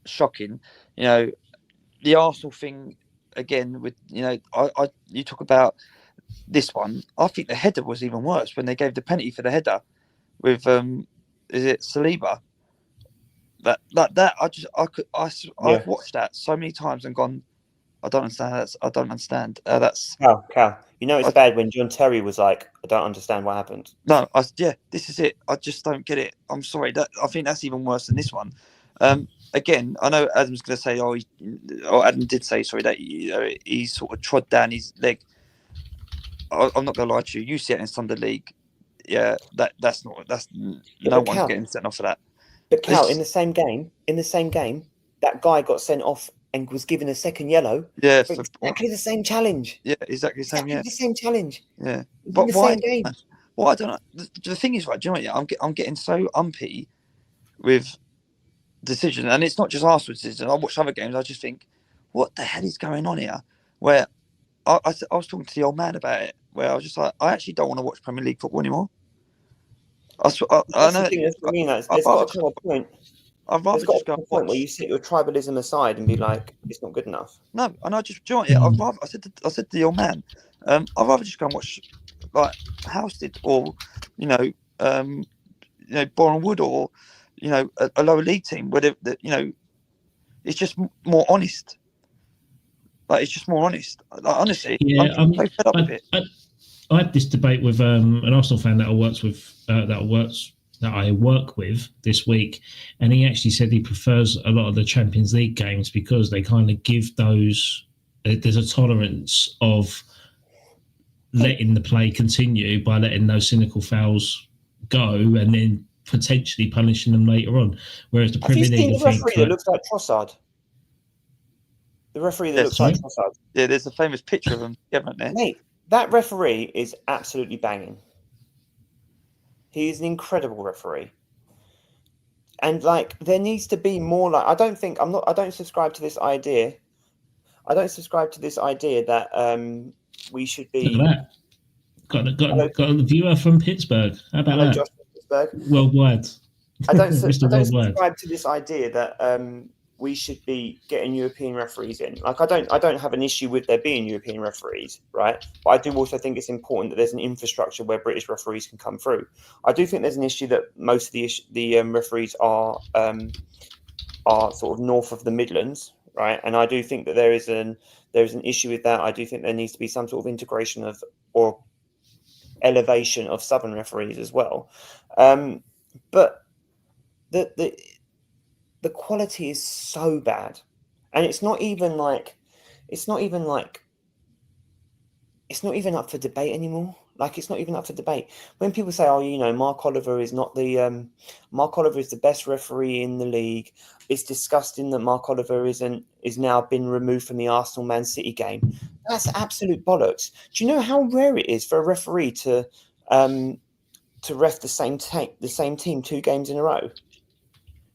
shocking. The Arsenal thing again with you talk about this one. I think the header was even worse when they gave the penalty for the header with is it Saliba? I've watched that so many times and gone, I don't understand. I don't understand. That's Cal. You know it's bad when John Terry was like, I don't understand what happened. no. This is it. I just don't get it. I'm sorry. I think that's even worse than this one. Again, I know Adam's going to say, or Adam did say, sorry, that he sort of trod down his leg. I'm not going to lie to you. You see it in Sunday League. Yeah, that's no one's Cal, getting sent off for that. But Cal, in the same game, that guy got sent off and was given a second yellow. Yeah, for exactly the same challenge. Yeah, exactly the same. The same challenge. Yeah, but the same game. Well, I don't know. The thing is, right? Do you know what? I'm getting so umpy with decision, and it's not just Arsenal decision. I watch other games. I just think, what the hell is going on here? Where I was talking to the old man about it. Where I was just like, I actually don't want to watch Premier League football anymore. I know. There's got to come a point. I'd rather just go a point where you set your tribalism aside and be like, it's not good enough. No, and I just, do you know what? I said to the old man, I'd rather just go and watch like Housted or Boreham Wood or a lower league team where it's just more honest. Like it's just more honest. Like, honestly, yeah, I'm so fed up with it. I had this debate with an Arsenal fan that I work with this week, and he actually said he prefers a lot of the Champions League games because they kind of give those. There's a tolerance of letting the play continue by letting those cynical fouls go, and then potentially punishing them later on. Whereas the Premier League, the referee that looks like Trossard. The referee that looks like Trossard. Yeah, there's a famous picture of him, haven't there? Mate, that referee is absolutely banging. He is an incredible referee. And like there needs to be more like I don't subscribe to this idea. I don't subscribe to this idea that we should be got a viewer from Pittsburgh. How about that? Josh Pittsburgh. Worldwide. I don't subscribe to this idea that we should be getting European referees in. Like I don't have an issue with there being European referees, right? But I do also think it's important that there's an infrastructure where British referees can come through. I do think there's an issue that most of the referees are sort of north of the Midlands, right? And I do think that there is an issue with that. I do think there needs to be some sort of integration of or elevation of southern referees as well. But the quality is so bad, and it's not even up for debate anymore. Like it's not even up for debate. When people say, "Oh, Mark Oliver is not the Mark Oliver is the best referee in the league," it's disgusting that Mark Oliver is now been removed from the Arsenal Man City game. That's absolute bollocks. Do you know how rare it is for a referee to ref the same team 2 games in a row?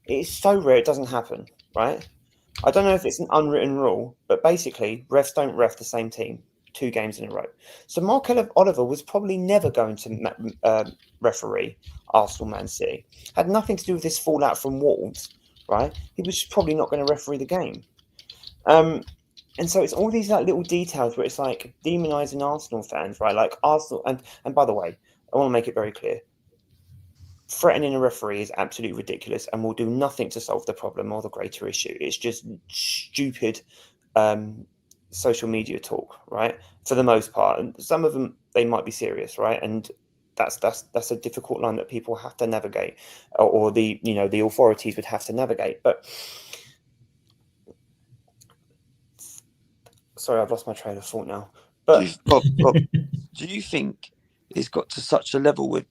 It is so rare it doesn't happen, right? I don't know if it's an unwritten rule, but basically refs don't ref the same team 2 games in a row. So Mark Oliver was probably never going to referee Arsenal Man City. Had nothing to do with this fallout from Wolves, right? He was probably not going to referee the game. And so it's all these like little details where it's like demonizing Arsenal fans, right? Like Arsenal, and by the way, I want to make it very clear. Threatening a referee is absolutely ridiculous and will do nothing to solve the problem or the greater issue. It's just stupid social media talk, right? For the most part, and some of them they might be serious, right? And that's a difficult line that people have to navigate, or the authorities would have to navigate. But sorry, I've lost my train of thought now. But Rob, do you think it's got to such a level with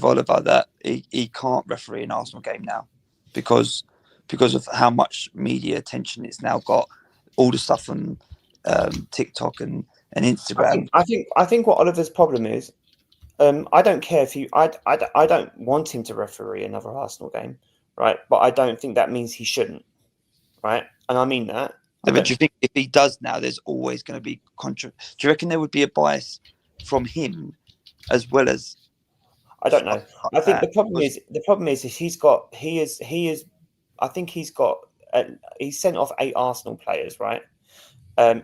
Oliver that he can't referee an Arsenal game now because of how much media attention it's now got, all the stuff on TikTok and Instagram? I think what Oliver's problem is, I don't care if I don't want him to referee another Arsenal game, right? But I don't think that means he shouldn't, right? And I mean that. Yeah, but do you think if he does now, there's always going to be do you reckon there would be a bias from him as well as? I don't know. I think the problem is he's sent off 8 Arsenal players, right?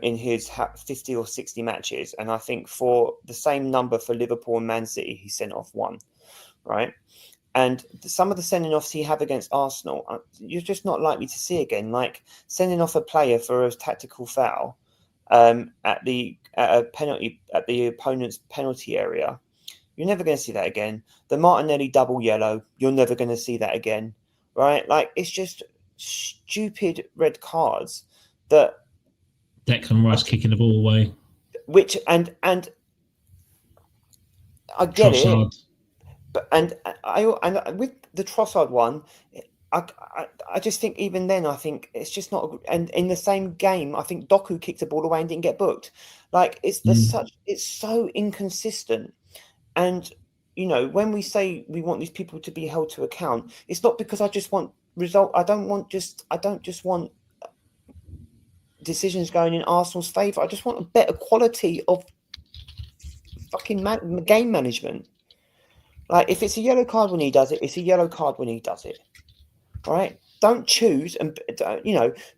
In his 50 or 60 matches, and I think for the same number for Liverpool and Man City, he sent off 1, right? And some of the sending offs he had against Arsenal, you're just not likely to see again. Like sending off a player for a tactical foul at a penalty at the opponent's penalty area. You're never going to see that again. The Martinelli double yellow, you're never going to see that again, right? Like it's just stupid red cards that Declan Rice kicking the ball away. Which and I get Trossard. it. But and with the Trossard one, I just think even then I think it's just not. And in the same game, I think Doku kicked the ball away and didn't get booked. Like it's so inconsistent. And you know, when we say we want these people to be held to account, it's not because I just want result. I don't just want decisions going in Arsenal's favour. I just want a better quality of fucking game management. Like, if it's a yellow card when he does it, it's a yellow card when he does it. All right? Don't choose and,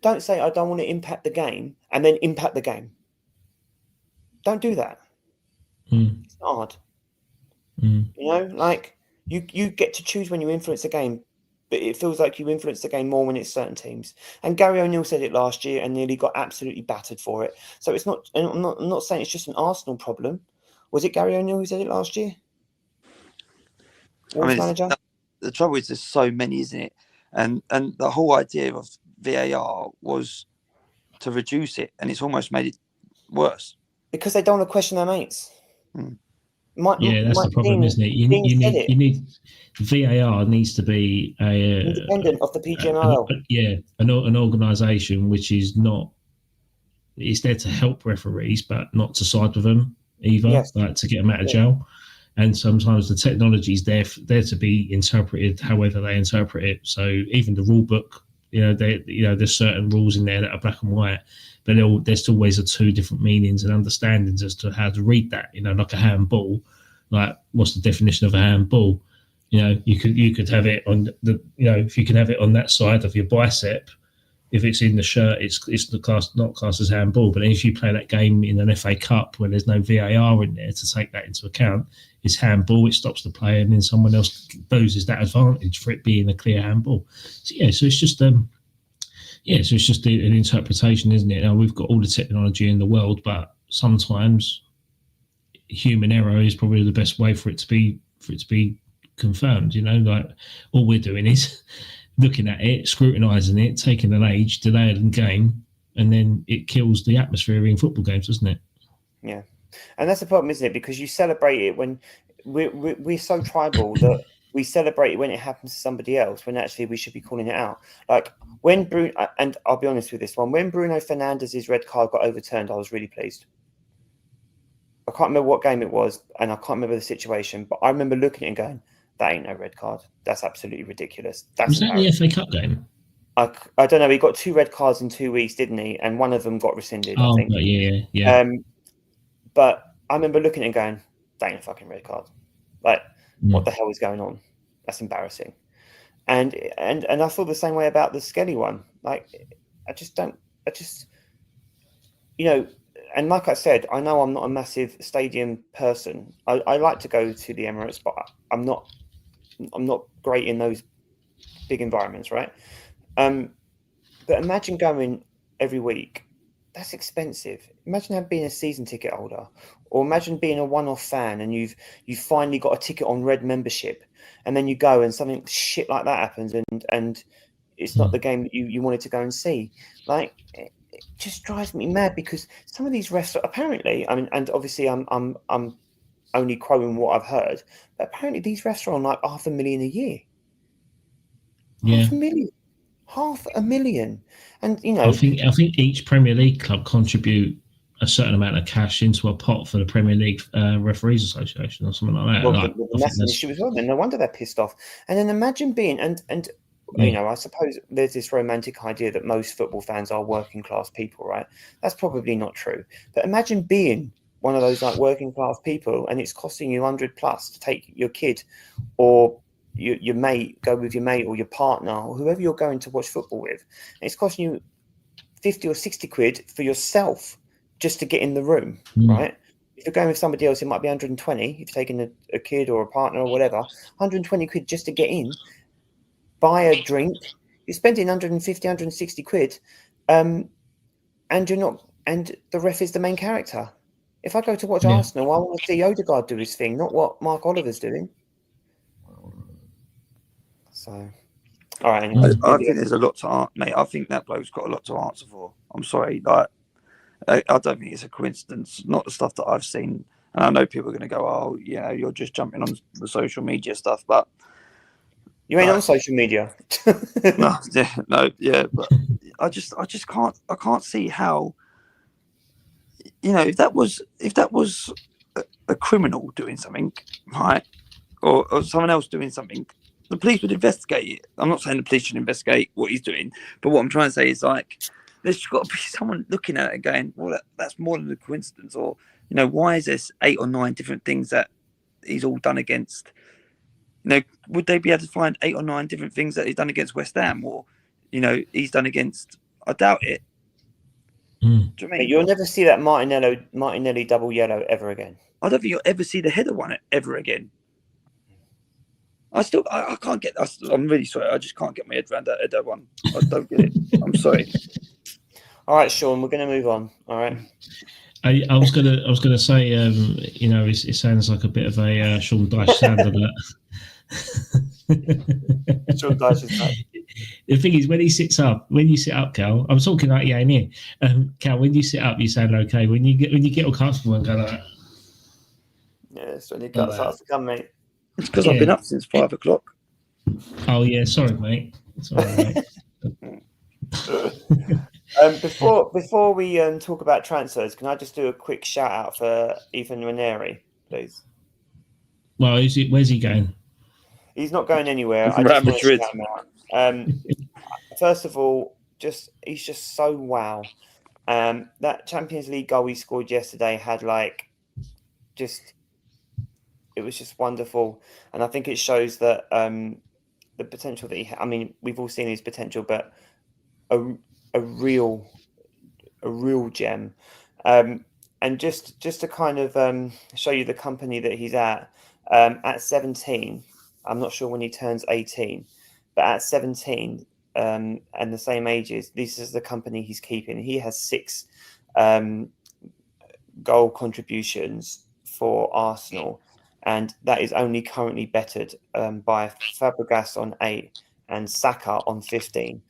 don't say, I don't want to impact the game and then impact the game. Don't do that. It's not hard. You know, like, you get to choose when you influence the game, but it feels like you influence the game more when it's certain teams. And Gary O'Neill said it last year and nearly got absolutely battered for it. So it's not, and I'm not saying it's just an Arsenal problem. Was it Gary O'Neill who said it last year? Manager? The trouble is there's so many, isn't it? And the whole idea of VAR was to reduce it, and it's almost made it worse. Because they don't want to question their mates. That's the problem, isn't it? You need VAR needs to be independent of the PGMOL. An organisation which is not. It's there to help referees, but not to side with them either, like to get them out of jail. And sometimes the technology is there to be interpreted however they interpret it. So even the rule book, there's certain rules in there that are black and white, but there's always two different meanings and understandings as to how to read that. Like a handball, like what's the definition of a handball? You could have it on if you can have it on that side of your bicep. If it's in the shirt, it's not classed as handball. But then if you play that game in an FA Cup where there's no VAR in there to take that into account, it's handball. It stops the play, and then someone else loses that advantage for it being a clear handball. So it's just an interpretation, isn't it? Now, we've got all the technology in the world, but sometimes human error is probably the best way for it to be confirmed. Like all we're doing is looking at it, scrutinising it, taking an age, delaying game, and then it kills the atmosphere in football games, doesn't it? Yeah. And that's the problem, isn't it? Because you celebrate it when we're so tribal that we celebrate it when it happens to somebody else, when actually we should be calling it out. Like when Bruno, and I'll be honest with this one, when Bruno Fernandes's red card got overturned, I was really pleased. I can't remember what game it was, and I can't remember the situation, but I remember looking at it and going, that ain't no red card. That's absolutely ridiculous. Was that the FA Cup game? I don't know. He got 2 red cards in 2 weeks, didn't he? And one of them got rescinded, I think. Yeah. But I remember looking at it and going, that ain't a fucking red card. Like, what the hell is going on? That's embarrassing. And I feel the same way about the Skelly one. Like, and like I said, I know I'm not a massive stadium person. I like to go to the Emirates, but I'm not great in those big environments, right? But imagine going every week. That's expensive. Imagine being a season ticket holder, or imagine being a one-off fan and you've finally got a ticket on Red membership, and then you go and something shit like that happens, and it's not the game that you wanted to go and see. Like, it just drives me mad because some of these refs apparently, I mean, and obviously I'm only quoting what I've heard, but apparently these refs are on like $500,000 a year. Yeah. $500,000. And I think each Premier League club contribute a certain amount of cash into a pot for the Premier League Referees Association or something like that. Well, that's an issue as well. Then no wonder they're pissed off. And then imagine being I suppose there's this romantic idea that most football fans are working class people, right? That's probably not true. But imagine being one of those like working class people, and it's costing you $100+ to take your kid or your mate, go with your mate or your partner or whoever you're going to watch football with. And it's costing you 50 or 60 quid for yourself just to get in the room, right? If you're going with somebody else, it might be 120. If you're taking a kid or a partner or whatever, 120 quid just to get in, buy a drink. You're spending 150, 160 quid, and you're not. And the ref is the main character. If I go to watch Arsenal, I want to see Odegaard do his thing, not what Mark Oliver's doing. So, all right. Anyway, I think there's a lot to mate. I think that bloke's got a lot to answer for. I'm sorry, like I don't think it's a coincidence. Not the stuff that I've seen, and I know people are going to go, "Oh, yeah, you're just jumping on the social media stuff," but you ain't on social media. no, but I just can't see how. If that was a criminal doing something, right, or someone else doing something, the police would investigate it. I'm not saying the police should investigate what he's doing, but what I'm trying to say is, like, there's got to be someone looking at it going, well, that's more than a coincidence, or why is there 8 or 9 different things that he's all done against? Would they be able to find 8 or 9 different things that he's done against West Ham, or he's done against? I doubt it. Do you know what I mean? You'll never see that Martinelli double yellow ever again. I don't think you'll ever see the header one ever again. I can't get. I'm really sorry. I just can't get my head around that header one. I don't get it. I'm sorry. All right, Sean, we're going to move on. All right. I was gonna say, it sounds like a bit of a Sean Dyche sound of that. Sean Dyche is back. The thing is, when you sit up, Cal, I'm talking like yeah, here. Cal, when you sit up, you sound okay. When you get all comfortable and go like that. Yeah, it's when your gut starts to come, mate. It's because I've been up since 5 o'clock. Oh yeah, sorry, mate. Before we talk about transfers, can I just do a quick shout out for Ethan Ranieri, please? Well, where's he going? He's not going anywhere. Real Madrid. First of all, he's just so wow. That Champions League goal he scored yesterday had it was just wonderful, and I think it shows that the potential that he. I mean, we've all seen his potential, but a real gem. And just to kind of show you the company that he's at 17. I'm not sure when he turns 18, but at 17 and the same ages, this is the company he's keeping. He has 6 goal contributions for Arsenal, and that is only currently bettered by Fabregas on 8 and Saka on 15.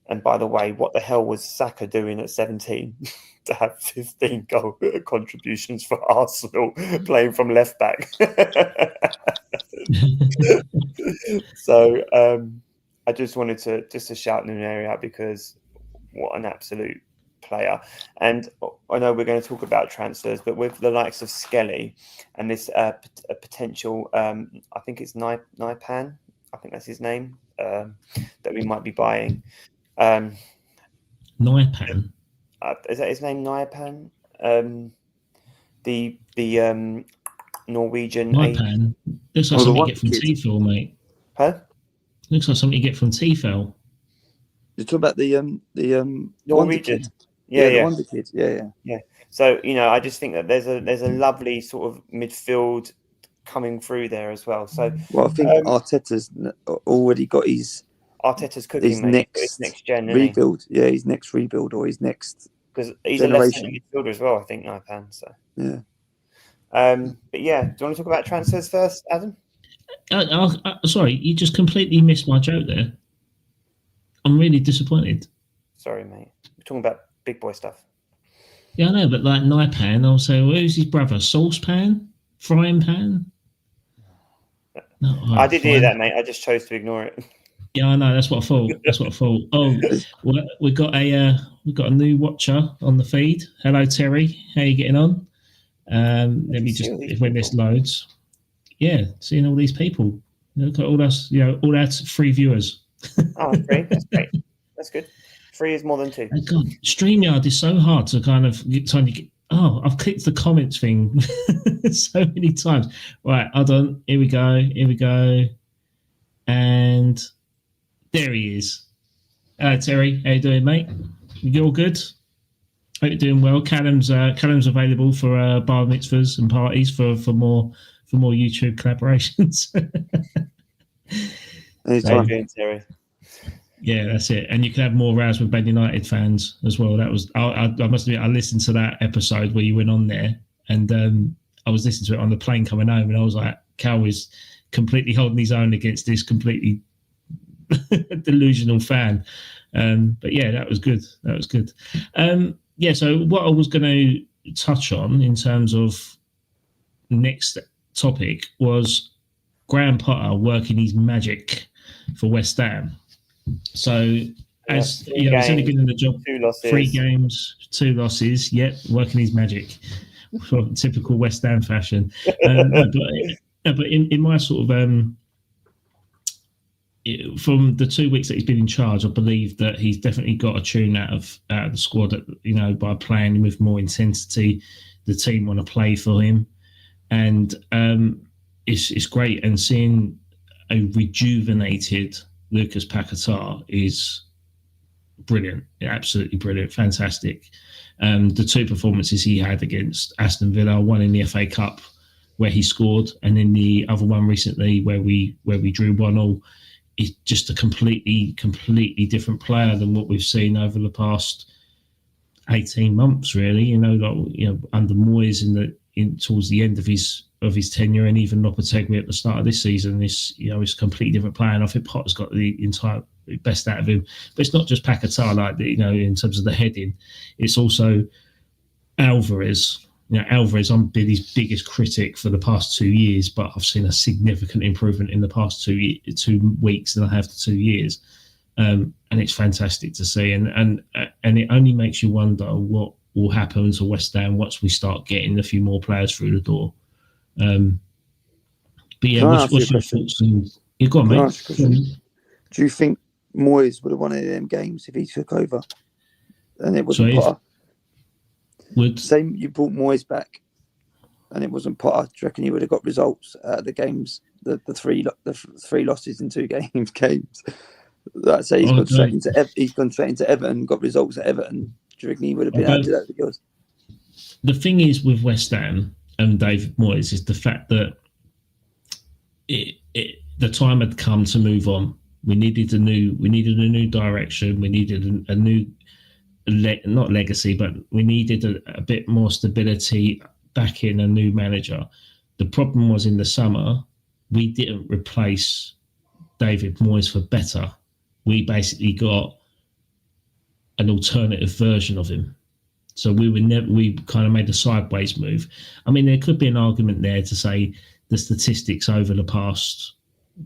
And by the way, what the hell was Saka doing at 17 to have 15 goal contributions for Arsenal playing from left back? So I just wanted to shout Nuneri out because what an absolute player. And I know we're going to talk about transfers, but with the likes of Skelly and this potential, I think it's Naipan, I think that's his name, that we might be buying. Naipan? Is that his name, Naipan? The Norwegian. Naipan? Looks like something you get from T-Fell, mate. Huh? Looks like something you get from T-Fell. You're talking about the Norwegian. Yeah, the Wonder Kid. Yeah. So I just think that there's a lovely sort of midfield coming through there as well. So I think Arteta's already got Arteta's cooking his next gen rebuild. Yeah, his next rebuild or his next because he's generation. a left midfielder as well. I think Naipan. So yeah. But yeah, do you want to talk about transfers first, Adam? Sorry, you just completely missed my joke there. I'm really disappointed. Sorry, mate. We're talking about big boy stuff. Yeah, I know, but like Naipan, I'll say, who's his brother? Saucepan? Frying pan? No, I did hear that, mate. I just chose to ignore it. Yeah, I know. That's what I thought. Oh, we got a new watcher on the feed. Hello, Terry. How you getting on? Let me just when this loads. Yeah, seeing all these people. Look at all us, all our free viewers. Oh, 3. That's great. That's good. 3 is more than 2. Oh, God, StreamYard is so hard to kind of get. Oh, I've clicked the comments thing so many times. Right, hold on. Here we go. And there he is. Terry, how you doing, mate? You all good? Hope you're doing well. Callum's available for bar mitzvahs and parties for more YouTube collaborations. So, Terry. Yeah, that's it. And you can have more rows with Man United fans as well. That was I must admit I listened to that episode where you went on there, and I was listening to it on the plane coming home, and I was like, Cal is completely holding his own against this completely delusional fan. But yeah, that was good. So what I was going to touch on in terms of next topic was Graham Potter working his magic for West Ham. So as you know, he's only been in the job 3 games, 2 losses, yet working his magic for typical West Ham fashion. But in my sort of from the 2 weeks that he's been in charge, I believe that he's definitely got a tune out of the squad. That, by playing with more intensity, the team want to play for him, and it's great. And seeing a rejuvenated Lucas Paquetá is brilliant, absolutely brilliant, fantastic. The 2 performances he had against Aston Villa, one in the FA Cup where he scored, and then the other one recently where we drew 1-1. He's just a completely different player than what we've seen over the past 18 months, really. Under Moyes towards the end of his tenure, and even Lopetegui at the start of this season, he's a completely different player. And I think Potter's got the entire best out of him. But it's not just Paquetá, in terms of the heading. It's also Alvarez. Alvarez, I've been his biggest critic for the past 2 years, but I've seen a significant improvement in the past 2 weeks than I have to 2 years. And it's fantastic to see. And it only makes you wonder what will happen to West Ham once we start getting a few more players through the door. But yeah, what's your thoughts? You got mate. Do you think Moyes would have won any of them games if he took over? And it wasn't Potter. Same, you brought Moyes back, and it wasn't Potter. Do you reckon he would have got results out of the games? The three losses in 2 games. Let's say he's gone straight into Everton, got results at Everton. Do you reckon he would have been able to do that with yours? The thing is with West Ham and David Moyes is the fact that the time had come to move on. We needed a new direction. We needed a new, not legacy, but we needed a bit more stability back in a new manager. The problem was in the summer, we didn't replace David Moyes for better. We basically got an alternative version of him. So we kind of made a sideways move. I mean, there could be an argument there to say the statistics over the past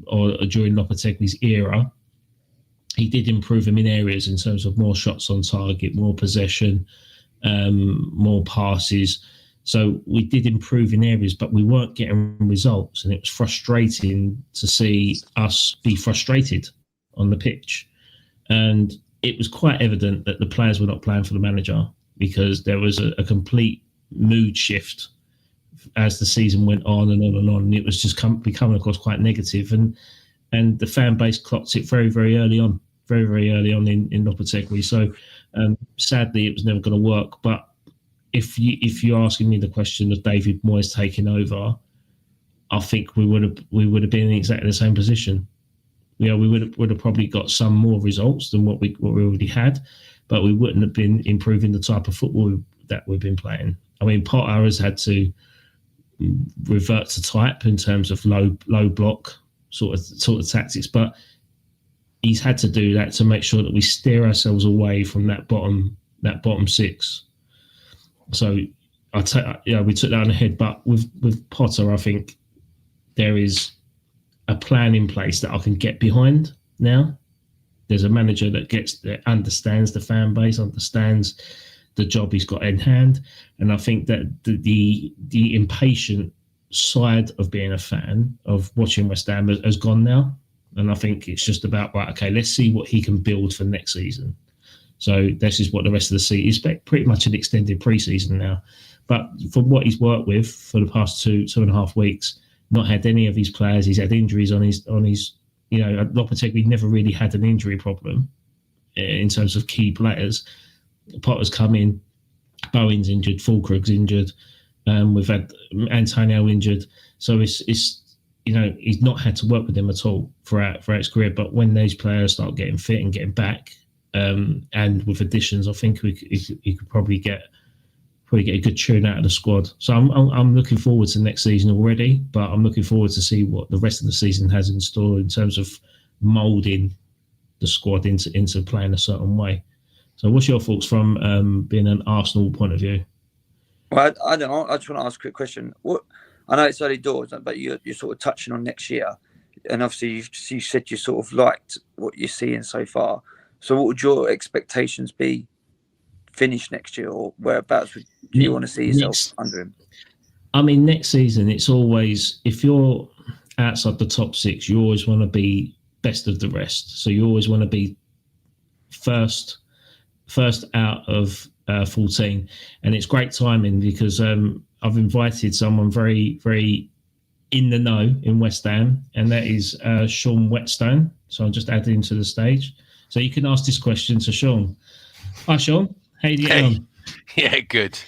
or during Lopetegui's era, he did improve him in areas in terms of more shots on target, more possession, more passes. So we did improve in areas, but we weren't getting results. And it was frustrating to see us be frustrated on the pitch. And it was quite evident that the players were not playing for the manager because there was a complete mood shift as the season went on and on and on. And it was just becoming, of course, quite negative. And the fan base clocked it very, very early on in Lopetegui. So sadly, it was never going to work. But if you're asking me the question of David Moyes taking over, I think we would have been in exactly the same position. We would have probably got some more results than what we already had, but we wouldn't have been improving the type of football that we've been playing. I mean, Potter has had to revert to type in terms of low block sort of tactics, but he's had to do that to make sure that we steer ourselves away from that bottom 6. So we took that on the head. But with Potter, I think there is a plan in place that I can get behind now. There's a manager that understands the fan base, understands the job he's got in hand, and I think that the impatient side of being a fan of watching West Ham has gone now. And I think it's just about, right, okay, let's see what he can build for next season. So this is what the rest of the season is, pretty much an extended pre-season now. But from what he's worked with for the past 2.5 weeks, not had any of his players. He's had injuries on his. Lopetegui never really had an injury problem in terms of key players. Potter's come in, Bowen's injured, Fulkrug's injured. We've had Antonio injured, so it's he's not had to work with him at all throughout his career. But when these players start getting fit and getting back, and with additions, I think he could probably get a good tune out of the squad. So I'm looking forward to next season already, but I'm looking forward to see what the rest of the season has in store in terms of moulding the squad into playing a certain way. So what's your thoughts from being an Arsenal point of view? Well, I don't know. I just want to ask a quick question. I know it's early doors, but you're sort of touching on next year, and obviously you said you sort of liked what you're seeing so far. So what would your expectations be finish next year, or whereabouts do you want to see yourself under him? I mean, next season, it's always, if you're outside the top 6, you always want to be best of the rest. So you always want to be first out of 14. And it's great timing because I've invited someone very, very in the know in West Ham, and that is Sean Whetstone. So I'll just add him to the stage. So you can ask this question to Sean. Hi, Sean. How you getting on? Yeah, good.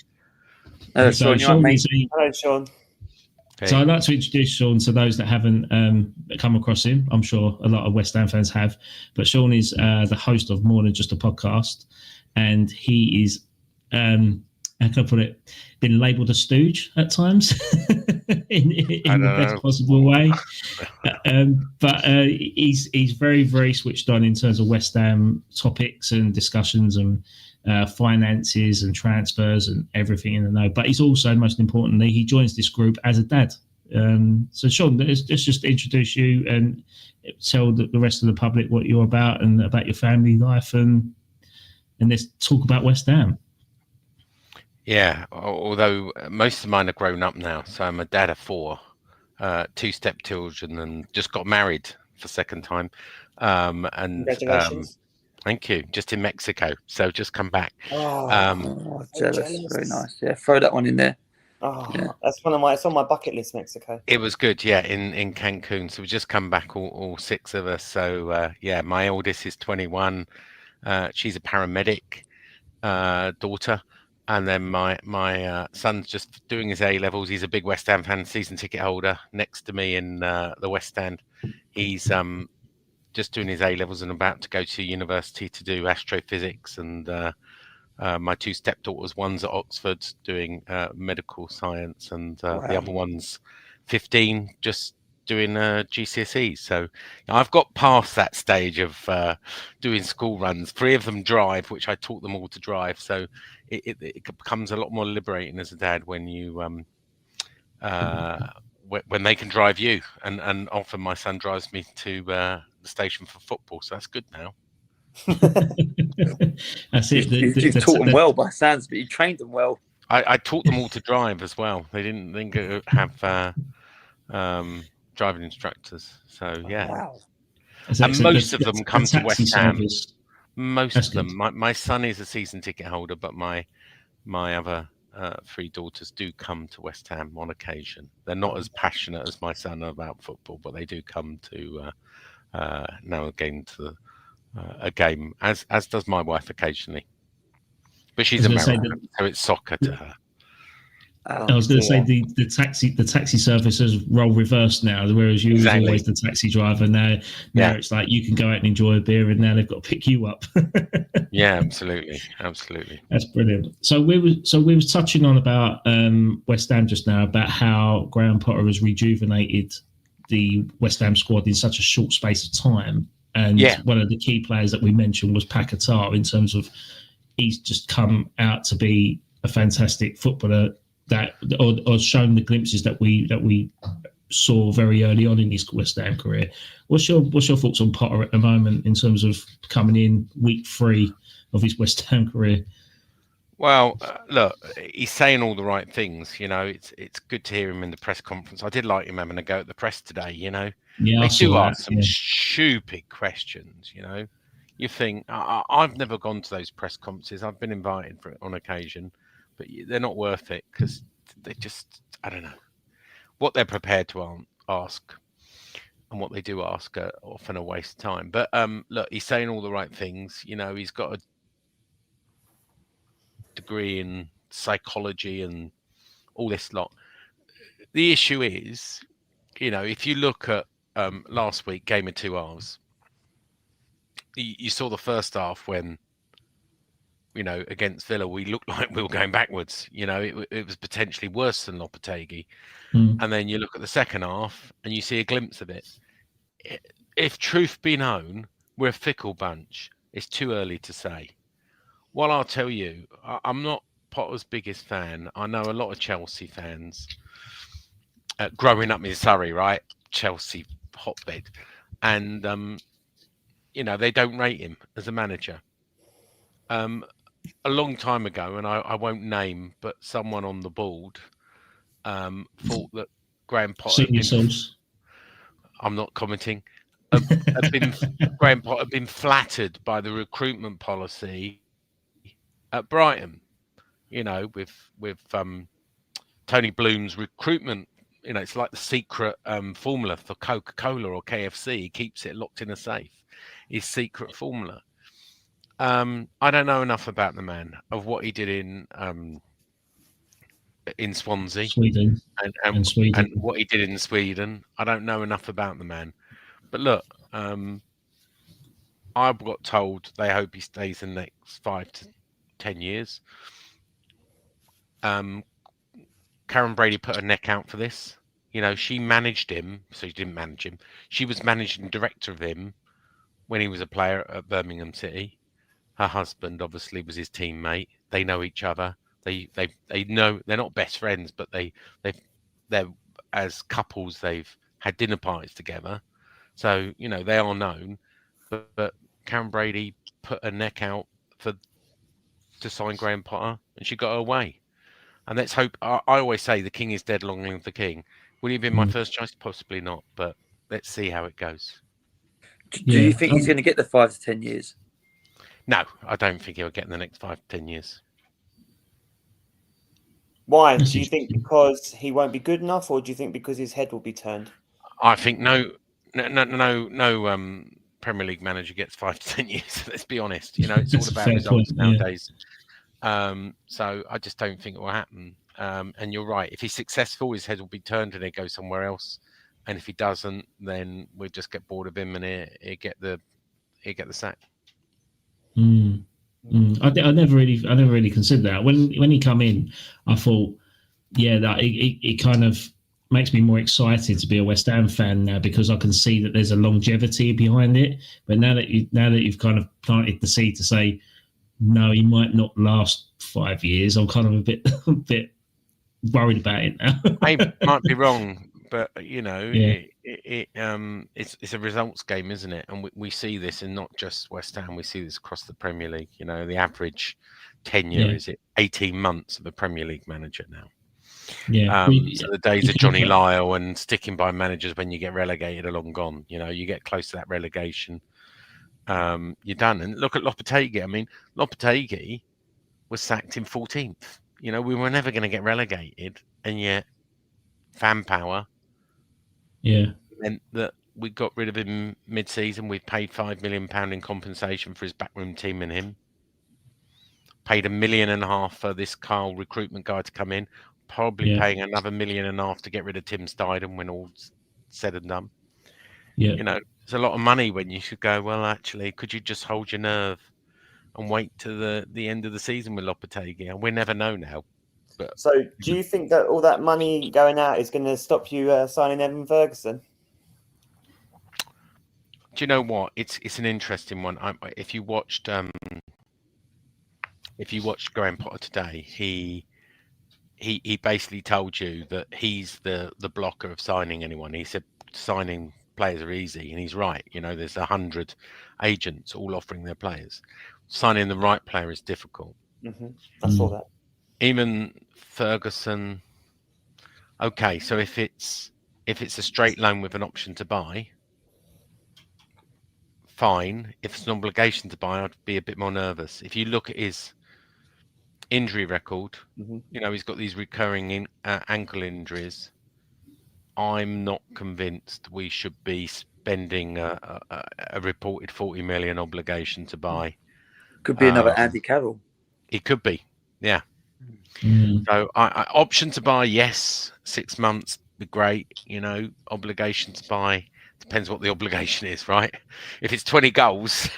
Hello, Sean. Hello, Sean. Hey. So I'd like to introduce Sean to those that haven't come across him. I'm sure a lot of West Ham fans have. But Sean is the host of More Than Just a Podcast. And he is, how can I put it, been labelled a stooge at times in the best possible way. But he's very, very switched on in terms of West Ham topics and discussions and finances and transfers and everything in the know. But he's also, most importantly, he joins this group as a dad. So Sean, let's just introduce you and tell the rest of the public what you're about and about your family life, and let's talk about West Ham. Yeah, although most of mine are grown up now. So I'm a dad of 4, 2 stepchildren, and just got married for the second time. And Congratulations. Thank you. Just in Mexico. So just come back. Jealous. Very nice. Yeah, throw that one in there. Yeah. That's it's on my bucket list, Mexico. It was good, yeah, in Cancun. So we just come back, all 6 of us. So yeah, my oldest is 21. She's a paramedic daughter. And then my son's just doing his A-levels. He's a big West Ham fan, season ticket holder next to me in the West End. He's just doing his A-levels and about to go to university to do astrophysics. And my 2 stepdaughters, one's at Oxford doing medical science, and the other one's 15, just doing GCSEs. So I've got past that stage of doing school runs. 3 of them drive, which I taught them all to drive. So it becomes a lot more liberating as a dad when you when they can drive you. And often my son drives me to the station for football. So that's good now. That's it. You've taught them well by sounds, but you trained them well. I taught them all to drive as well. They didn't have driving instructors. So yeah. Wow. And most of them come to West Ham. Service. Most of them. My son is a season ticket holder, but my other 3 daughters do come to West Ham on occasion. They're not as passionate as my son about football, but they do come to now and again to a game, as does my wife occasionally. But she's American, so it's soccer to her. I was going to say the taxi service has role reversed now, whereas you was always the taxi driver. Now it's like you can go out and enjoy a beer, and now they've got to pick you up. Yeah, absolutely. That's brilliant. So we was touching on about West Ham just now, about how Graham Potter has rejuvenated the West Ham squad in such a short space of time. And one of the key players that we mentioned was Paqman, in terms of he's just come out to be a fantastic footballer or shown the glimpses that we saw very early on in his West Ham career. What's your thoughts on Potter at the moment in terms of coming in week 3 of his West Ham career? Well, look, he's saying all the right things. You know, it's good to hear him in the press conference. I did like him having a go at the press today. You know, they do ask some stupid questions. You know, you think I've never gone to those press conferences. I've been invited for it on occasion, but they're not worth it because they just, I don't know, what they're prepared to ask and what they do ask are often a waste of time. But look, he's saying all the right things. You know, he's got a degree in psychology and all this lot. The issue is, if you look at last week, game of two halves, you saw the first half when, against Villa, we looked like we were going backwards. It was potentially worse than Lopetegui. And then you look at the second half and you see a glimpse of it. If truth be known, we're a fickle bunch. It's too early to say. Well, I'll tell you, I'm not Potter's biggest fan. I know a lot of Chelsea fans. Growing up in Surrey, right? Chelsea hotbed. And, they don't rate him as a manager. A long time ago, and I won't name, but someone on the board thought that Graham Potter... I'm not commenting. Graham Potter had been flattered by the recruitment policy at Brighton, with Tony Bloom's recruitment. It's like the secret formula for Coca-Cola or KFC. He keeps it locked in a safe. His secret formula. I don't know enough about the man, of what he did in Swansea, Sweden, and what he did in Sweden. I don't know enough about the man. But look, I've got told they hope he stays in the next 5 to 10 years. Karen Brady put her neck out for this. She managed him, so she didn't manage him. She was managing director of him when he was a player at Birmingham City. Her husband obviously was his teammate. They know each other. They know they're not best friends, but they're as couples they've had dinner parties together. So they are known. But Karen Brady put her neck out to sign Graham Potter, and she got her way. And let's hope. I always say the king is dead, long live the king. Will he have been my first choice? Possibly not, but let's see how it goes. Do you think he's going to get the 5 to 10 years? No, I don't think he'll get in the next 5 to 10 years. Why? Do you think because he won't be good enough, or do you think because his head will be turned? I think no Premier League manager gets 5 to 10 years. Let's be honest. It's all about results nowadays. So I just don't think it will happen. And you're right. If he's successful, his head will be turned and he'll go somewhere else. And if he doesn't, then we'll just get bored of him and he'll get the sack. I never really considered that. When he come in, I thought, that it kind of makes me more excited to be a West Ham fan now, because I can see that there's a longevity behind it. But now that you've kind of planted the seed to say, no, he might not last 5 years, I'm kind of a bit worried about it now. I might be wrong, but it's a results game, isn't it? And we see this in not just West Ham, we see this across the Premier League. The average tenure is 18 months of a Premier League manager now. So the days of Johnny Lyle and sticking by managers when you get relegated are long gone. You get close to that relegation, you're done. And look at Lopetegui. I mean, Lopetegui was sacked in 14th. We were never going to get relegated, and yet fan power meant that we got rid of him mid-season. We paid £5 million in compensation for his backroom team and him. Paid $1.5 million for this Carl recruitment guy to come in. Probably paying another $1.5 million to get rid of Tim Steidten when all's said and done. It's a lot of money when you should go, well, actually, could you just hold your nerve and wait to the end of the season with Lopetegui? And we never know now. But so do you think that all that money going out is going to stop you signing Evan Ferguson? Do you know what? It's an interesting one. If you watched Graham Potter today, he basically told you that he's the blocker of signing anyone. He said signing players are easy, and he's right. There's 100 agents all offering their players. Signing the right player is difficult. I saw that. Even Ferguson. Okay, so if it's a straight loan with an option to buy, fine. If it's an obligation to buy, I'd be a bit more nervous. If you look at his injury record, he's got these recurring ankle injuries. I'm not convinced we should be spending a reported 40 million obligation to buy. Could be another Andy Carroll. It could be, yeah. So I option to buy, yes, 6 months be great. Obligation to buy depends what the obligation is, right? If it's 20 goals,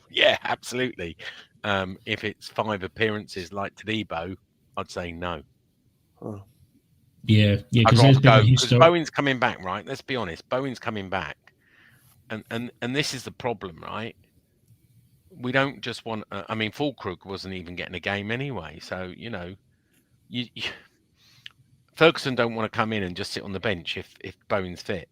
yeah, absolutely. If it's 5 appearances like Tadebo, I'd say no. Yeah, I'd because rather there's been a go because history. Bowen's coming back, right? Let's be honest, Bowen's coming back, and this is the problem, right? We don't just want. I mean, Fulkrug wasn't even getting a game anyway, so you Ferguson don't want to come in and just sit on the bench if Bowen's fit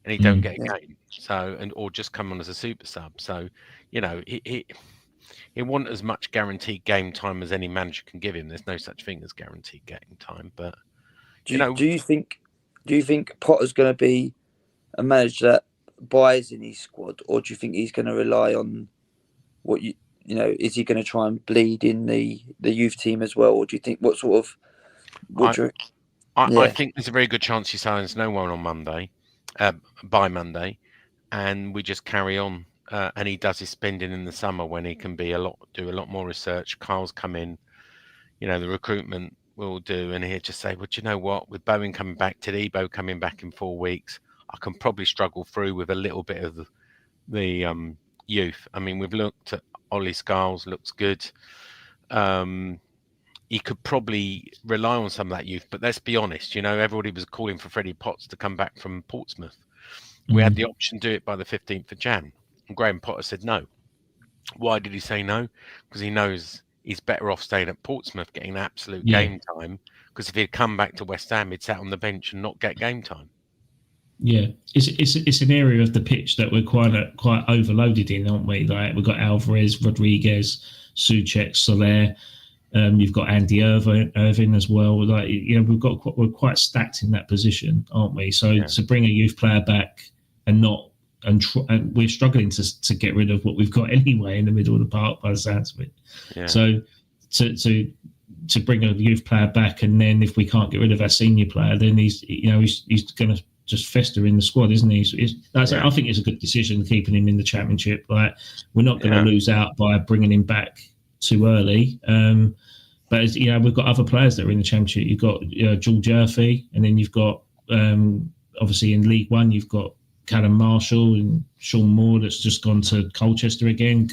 and he don't get a game. So or just come on as a super sub. So he want as much guaranteed game time as any manager can give him. There's no such thing as guaranteed game time. But do you think Potter's going to be a manager that buys in his squad, or do you think he's going to rely on what is he going to try and bleed in the youth team as well, or do you think I think there's a very good chance he signs no one on Monday, by Monday, and we just carry on. And he does his spending in the summer when he can do a lot more research. Carl's come in, the recruitment will do, and he'll just say, well, do you know what? With Bowen coming back, Tadebo coming back in 4 weeks, I can probably struggle through with a little bit of the youth. I mean, we've looked at Ollie Scarles, looks good. He could probably rely on some of that youth, but let's be honest, everybody was calling for Freddie Potts to come back from Portsmouth. We had the option to do it by the 15th of Jan. And Graham Potter said no. Why did he say no? Because he knows he's better off staying at Portsmouth getting absolute game time. Because if he'd come back to West Ham, he'd sat on the bench and not get game time. Yeah, it's an area of the pitch that we're quite overloaded in, aren't we? Like we've got Alvarez, Rodriguez, Souček, Soler. You've got Andy Irving as well. Like we're quite stacked in that position, aren't we? So to bring a youth player back and we're struggling to get rid of what we've got anyway in the middle of the park by the sounds of it. Yeah. So to bring a youth player back, and then if we can't get rid of our senior player, then he's going to just fester in the squad, isn't he? I think it's a good decision keeping him in the Championship. Like we're not going to lose out by bringing him back too early. But we've got other players that are in the Championship. You've got George Murphy, and then you've got obviously in League One you've got Callum Marshall and Sean Moore that's just gone to Colchester again.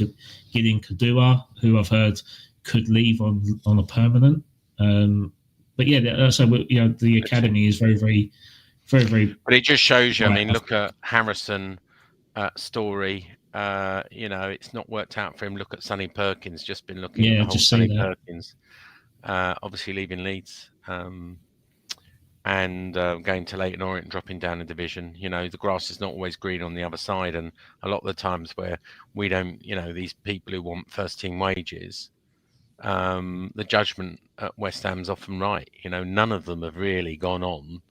Gideon Kadua, who I've heard could leave on a permanent. But yeah, so the academy is very, very, very, very. But it just shows you. I mean, look at Harrison Story. It's not worked out for him. Look at Sonny Perkins. Just been looking at the whole Sonny Perkins. Obviously leaving Leeds. And going to Leyton Orient, dropping down a division. The grass is not always green on the other side, and a lot of the times where we don't, these people who want first team wages, the judgment at West Ham's often right. None of them have really gone on,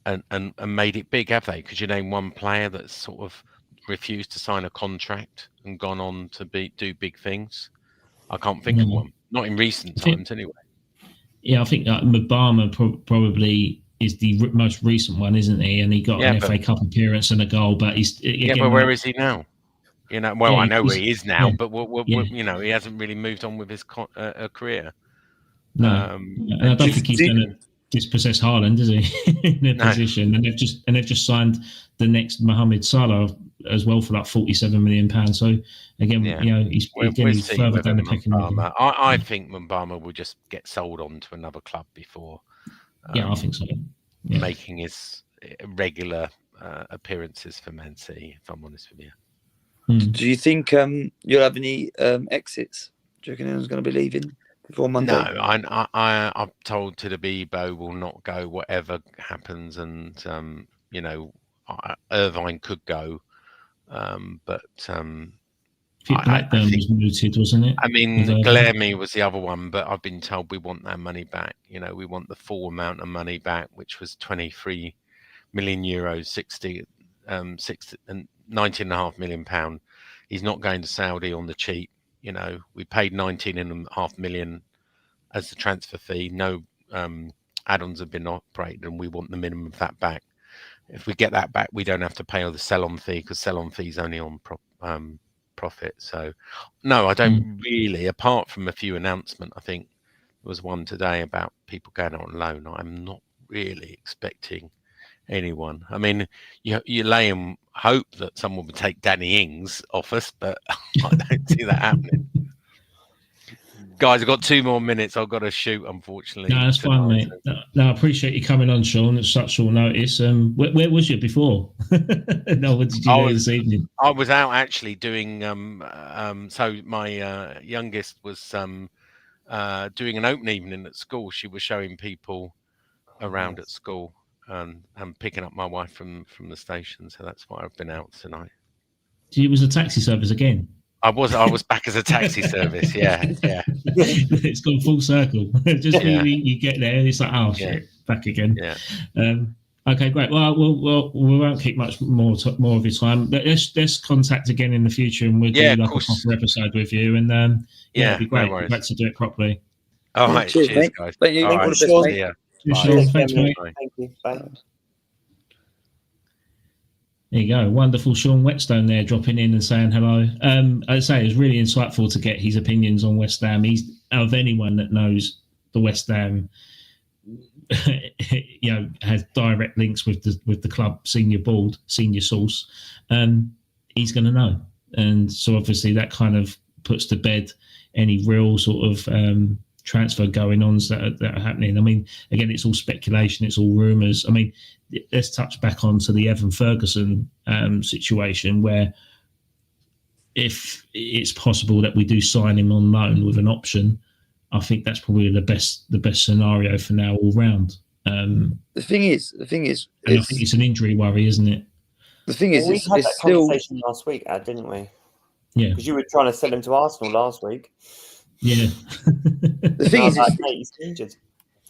and made it big, have they? Could you name one player that's sort of refused to sign a contract and gone on to do big things? I can't think of one. Not in recent times, anyway. Yeah, I think Mbama probably is the most recent one, isn't he? And he got an FA Cup appearance and a goal, but he's but where is he now? I know where he is now, but he hasn't really moved on with his career. No, and I don't think he's going to dispossess Haaland, is he? In their position, and they've just signed the next Mohamed Salah as well for like £47 million. So again, he's further down the pecking order. I think Mbama will just get sold on to another club before. I think so. Yeah. Making his regular appearances for Man City, if I'm honest with you. Do you think you'll have any exits? Do you reckon anyone's going to be leaving before Monday? No, I'm told Tadebo will not go, whatever happens, and Irvine could go. But Blackburn was mooted, wasn't it? I mean, Guilherme was the other one, but I've been told we want that money back. We want the full amount of money back, which was 23 million euros, 19.5 million pound. He's not going to Saudi on the cheap. We paid 19.5 million as the transfer fee. No add-ons have been operated, and we want the minimum of that back. If we get that back, we don't have to pay the sell-on fee, because sell-on fee is only on profit. So, no, I don't really. Apart from a few announcements, I think there was one today about people going on loan. I'm not really expecting anyone. I mean, you lay in hope that someone would take Danny Ings off us, but I don't see that happening. Guys, I've got 2 more minutes. I've got to shoot, unfortunately. No, that's fine, mate. No, I appreciate you coming on, Sean. It's such short notice. Where was you before? No, what did you do this evening? I was out actually doing. So my youngest was doing an open evening at school. She was showing people around at school and picking up my wife from the station. So that's why I've been out tonight. It was a taxi service again. I was back as a taxi service. Yeah. It's gone full circle. Just you get there, and it's like, oh shit, back again. Yeah. Okay, great. Well, we won't keep much more of your time. But let's contact again in the future, and we'll do like a proper episode with you. And it'd be great. We'd like to do it properly. All right, cheers guys. Thank you. All right, Sean. see ya. Sean, thanks, mate. Thank you. Bye. There you go. Wonderful Sean Whetstone there dropping in and saying hello. I'd say it was really insightful to get his opinions on West Ham. He's, of anyone that knows the West Ham, has direct links with the club senior board, senior source, he's going to know. And so obviously that kind of puts to bed any real sort of transfer going ons that are happening. I mean, again, it's all speculation, it's all rumours. I mean, let's touch back onto the Evan Ferguson situation, where if it's possible that we do sign him on loan with an option, I think that's probably the best scenario for now all round. The thing is, I think it's an injury worry, isn't it? The thing is, we had that still conversation last week, didn't we? Yeah, because you were trying to sell him to Arsenal last week. Yeah. The thing is, he's injured.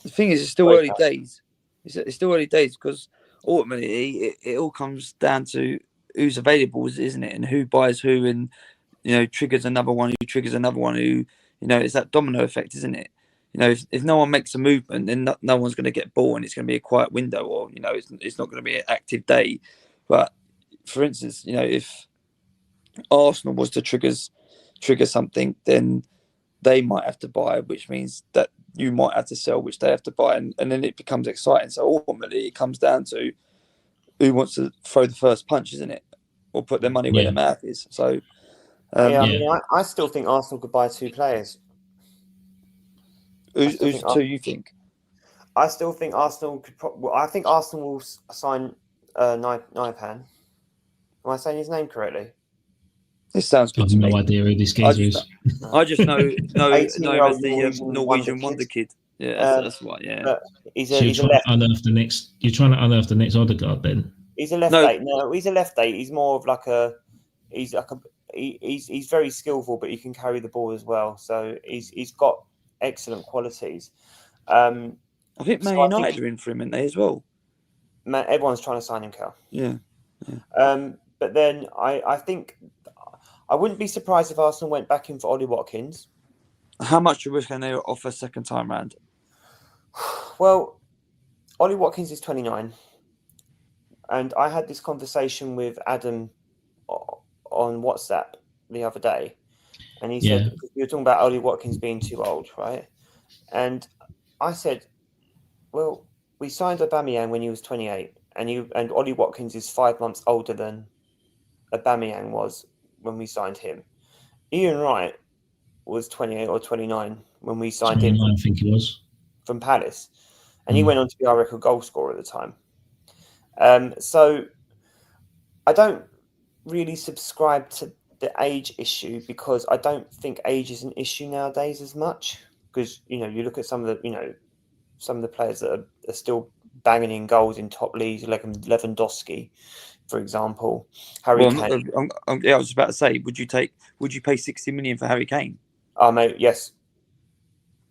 The thing is, it's still early days. It's still early days because ultimately it all comes down to who's available, isn't it? And who buys who, and triggers another one who triggers another one who. It's that domino effect, isn't it? If no one makes a movement, then no one's going to get bought, and it's going to be a quiet window, or it's not going to be an active day. But for instance, if Arsenal was to trigger something, then they might have to buy, which means that you might have to sell, which they have to buy, and then it becomes exciting. So ultimately, it comes down to who wants to throw the first punch, isn't it? Or put their money where their mouth is. So, I still think Arsenal could buy 2 players. Who's 2 you think? I still think Arsenal could. I think Arsenal will sign Naipan. Am I saying his name correctly? This sounds good to me. I have no idea who this geezer is. I just know as the Norwegian wonder kid. Yeah, that's what. Yeah, You're trying to unearth the next Odegaard then. He's a left eight. No, he's a left eight. He's more of like a. He's very skillful, but he can carry the ball as well. So he's got excellent qualities. I think Man United are in for him, aren't they, as well? Everyone's trying to sign him, Cal. Yeah. But then I think I wouldn't be surprised if Arsenal went back in for Ollie Watkins. How much do you reckon they offer second time round? Well, Ollie Watkins is 29. And I had this conversation with Adam on WhatsApp the other day. And he said, you were talking about Ollie Watkins being too old, right? And I said, well, we signed Aubameyang when he was 28. And Ollie Watkins is 5 months older than Aubameyang was when we signed him. Ian Wright was 28 or 29 when we signed him. I think he was. From Palace. And he went on to be our record goal scorer at the time. So I don't really subscribe to the age issue, because I don't think age is an issue nowadays as much. Because, you look at some of the players that are still banging in goals in top leagues, like Lewandowski, for example. Harry Kane. I was about to say, would you pay 60 million for Harry Kane? Oh, mate, yes.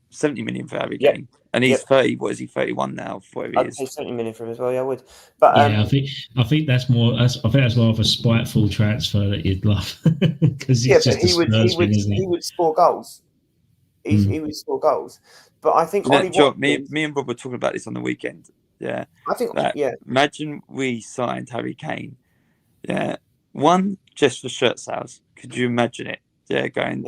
70 million for Harry Kane. And he's 30. What is he? 31 now. I'd pay 70 million for him as well. Yeah, I would. But I think that's more. I think that's more of a spiteful transfer that you'd love, because he would score goals. He would score goals. But I think me and Rob were talking about this on the weekend. Yeah, I think Imagine we signed Harry Kane. Yeah, One, just for shirt sales. Could you imagine it? Yeah, going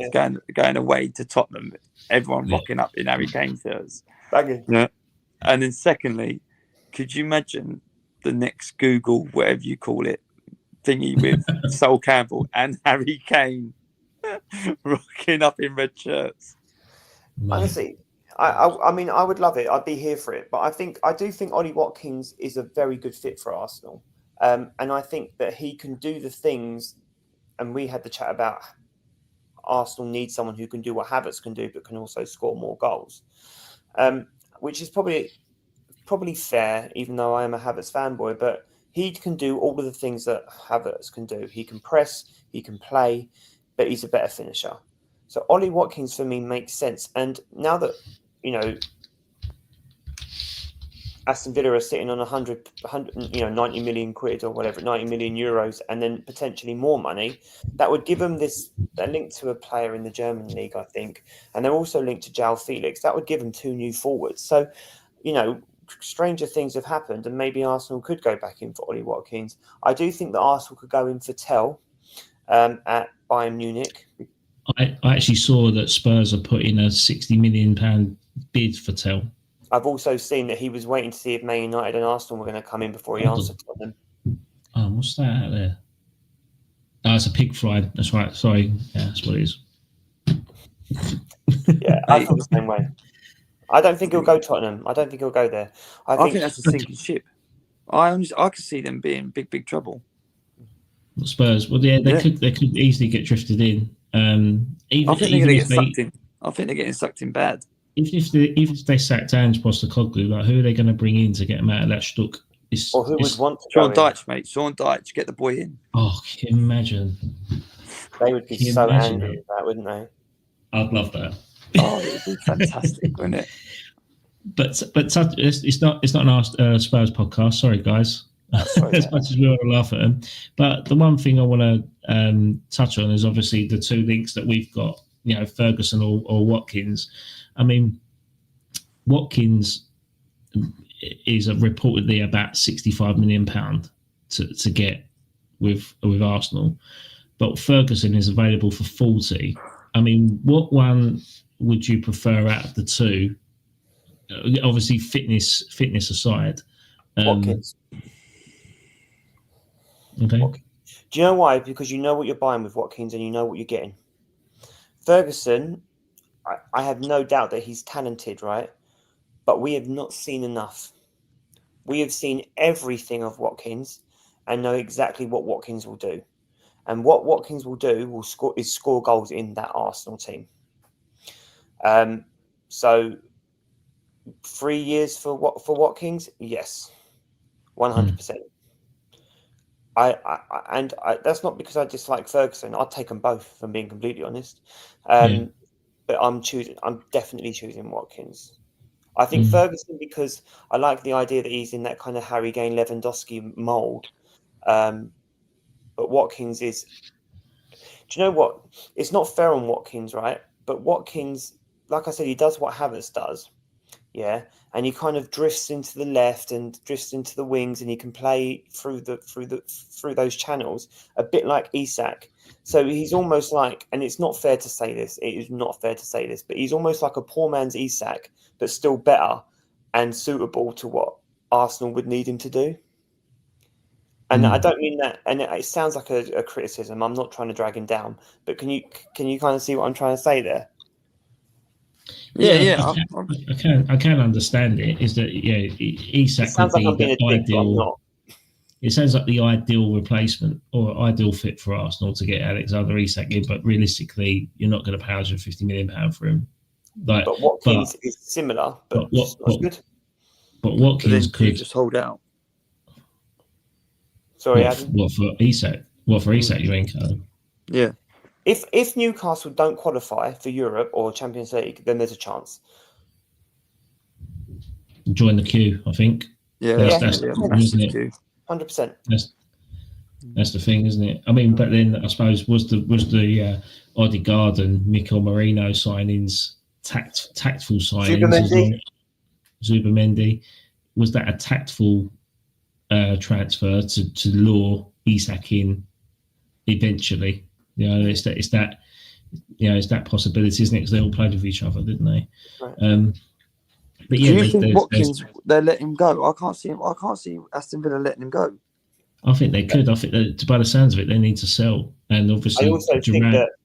away to Tottenham, everyone rocking up in Harry Kane shirts. Banging. Yeah. And then secondly, could you imagine the next Google, whatever you call it, thingy with Sol Campbell and Harry Kane rocking up in red shirts? Honestly, I mean, I would love it. I'd be here for it. But I do think Ollie Watkins is a very good fit for Arsenal. And I think that he can do the things, and we had the chat about Arsenal need someone who can do what Havertz can do, but can also score more goals, which is probably fair, even though I am a Havertz fanboy. But he can do all of the things that Havertz can do. He can press, he can play, but he's a better finisher. So Ollie Watkins for me makes sense. And now that, Aston Villa are sitting on 100, 90 million quid or whatever, 90 million euros, and then potentially more money, that would give them a link to a player in the German league, I think. And they're also linked to João Felix. That would give them 2 new forwards. So, stranger things have happened, and maybe Arsenal could go back in for Ollie Watkins. I do think that Arsenal could go in for Tell at Bayern Munich. I actually saw that Spurs are putting a £60 million bid for Tell. I've also seen that he was waiting to see if Man United and Arsenal were going to come in before he answered them. Oh, what's that out there? Oh, it's a pig fly. That's right. Sorry. Yeah, that's what it is. Yeah, I feel the same way. I don't think he'll go Tottenham. I don't think he'll go there. I think that's a sinking ship. I could see them being in big trouble. Spurs. Well, yeah, they could easily get drifted in. I think they're going to get sucked in. I think they're getting sucked in bad. Even if they sacked Ange Postecoglou, like who are they going to bring in to get them out of that shtuck? Or who would want to Sean Dyche, mate. Sean Dyche, get the boy in. Oh, can you imagine? They would be so angry with that, wouldn't they? I'd love that. Oh, it would be fantastic, wouldn't it? But it's not an Spurs podcast. Sorry, guys. As much as we want to laugh at them, but the one thing I want to touch on is obviously the 2 links that we've got. Ferguson or Watkins. I mean, Watkins is reportedly about £65 million to get with Arsenal, but Ferguson is available for 40. I mean, what one would you prefer out of the 2? Obviously, fitness aside. Watkins. Okay. Watkins. Do you know why? Because you know what you're buying with Watkins and you know what you're getting. Ferguson, I have no doubt that he's talented, right? But we have not seen enough. We have seen everything of Watkins and know exactly what Watkins will do. And what Watkins will do is score goals in that Arsenal team. So 3 years for Watkins, yes, 100%. I that's not because I dislike Ferguson. I'd take them both, if I'm being completely honest. But I'm definitely choosing Watkins. I think Ferguson because I like the idea that he's in that kind of Harry Kane, Lewandowski mould. But Watkins is. Do you know what? It's not fair on Watkins, right? But Watkins, like I said, he does what Havertz does. Yeah, and he kind of drifts into the left and drifts into the wings, and he can play through those channels a bit like Isak. So he's almost like, and it's not fair to say this. It is not fair to say this, but he's almost like a poor man's Isak, but still better and suitable to what Arsenal would need him to do. And I don't mean that, and it sounds like a criticism. I'm not trying to drag him down, but can you kind of see what I'm trying to say there? Yeah. I can understand it. Is that Isak would be the ideal. It sounds like the ideal replacement or ideal fit for Arsenal to get Alexander Isak in, but realistically, you're not going to pay £150 million for him. But Watkins is similar, but not good. But Watkins could just hold out. Sorry, Adam. What for Isak? What for Isak? You ain't Callum. Yeah. If Newcastle don't qualify for Europe or Champions League, then there's a chance. Join the queue, I think. Yeah, that's isn't it? 100%. That's the thing, isn't it? I mean, but then I suppose was the Odegaard and Mikel Merino signings tactful signings? Zubimendi, was that a tactful transfer to lure Isak in eventually. It's that possibility, isn't it? Because they all played with each other, didn't they? Right. But Do you think Watkins they're letting him go? I can't see Aston Villa letting him go. I think they could. I think that by the sounds of it, they need to sell, and obviously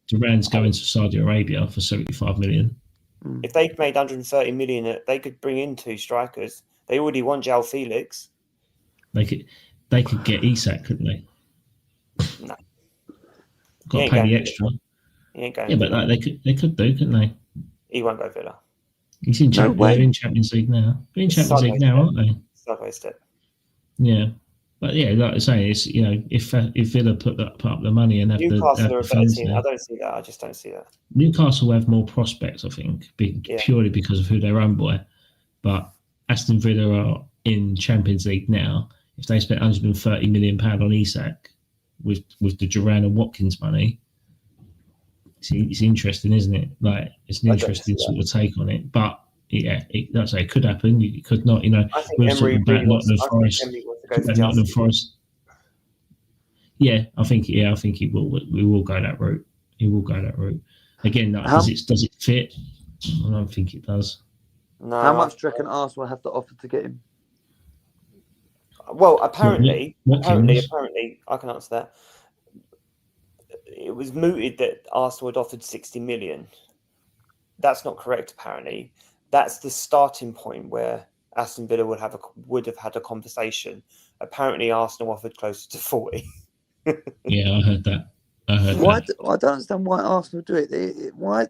Duran's going to Saudi Arabia for 75 million. If they've made 130 million, they could bring in 2 strikers. They already want João Felix. They could get Isak, couldn't they? No. Got to pay the extra. He ain't going. Yeah, but they could do, couldn't they? He won't go Villa. He's in Champions League now. They're in Champions League now, aren't they? Sideways step. Yeah, but yeah, like I say, it's if Villa put up the money and have Newcastle are a better fans team. there. I don't see that. I just don't see that. Newcastle have more prospects, I think, purely because of who they're owned by. But Aston Villa are in Champions League now. If they spent £130 million on Isak with the Duran and Watkins money, it's interesting, isn't it? Like, it's an interesting sort of take on it. But yeah, it could happen. It could not. I think Emery Nottingham Forest. Yeah, I think he will. We will go that route. He will go that route. Again, does it fit? I don't think it does. No. How much do you reckon Arsenal have to offer to get him? Well, apparently, I can answer that. It was mooted that Arsenal had offered 60 million. That's not correct, apparently. That's the starting point where Aston Villa would have had a conversation. Apparently, Arsenal offered closer to 40. Yeah, I heard that. I don't understand why Arsenal do it. Why?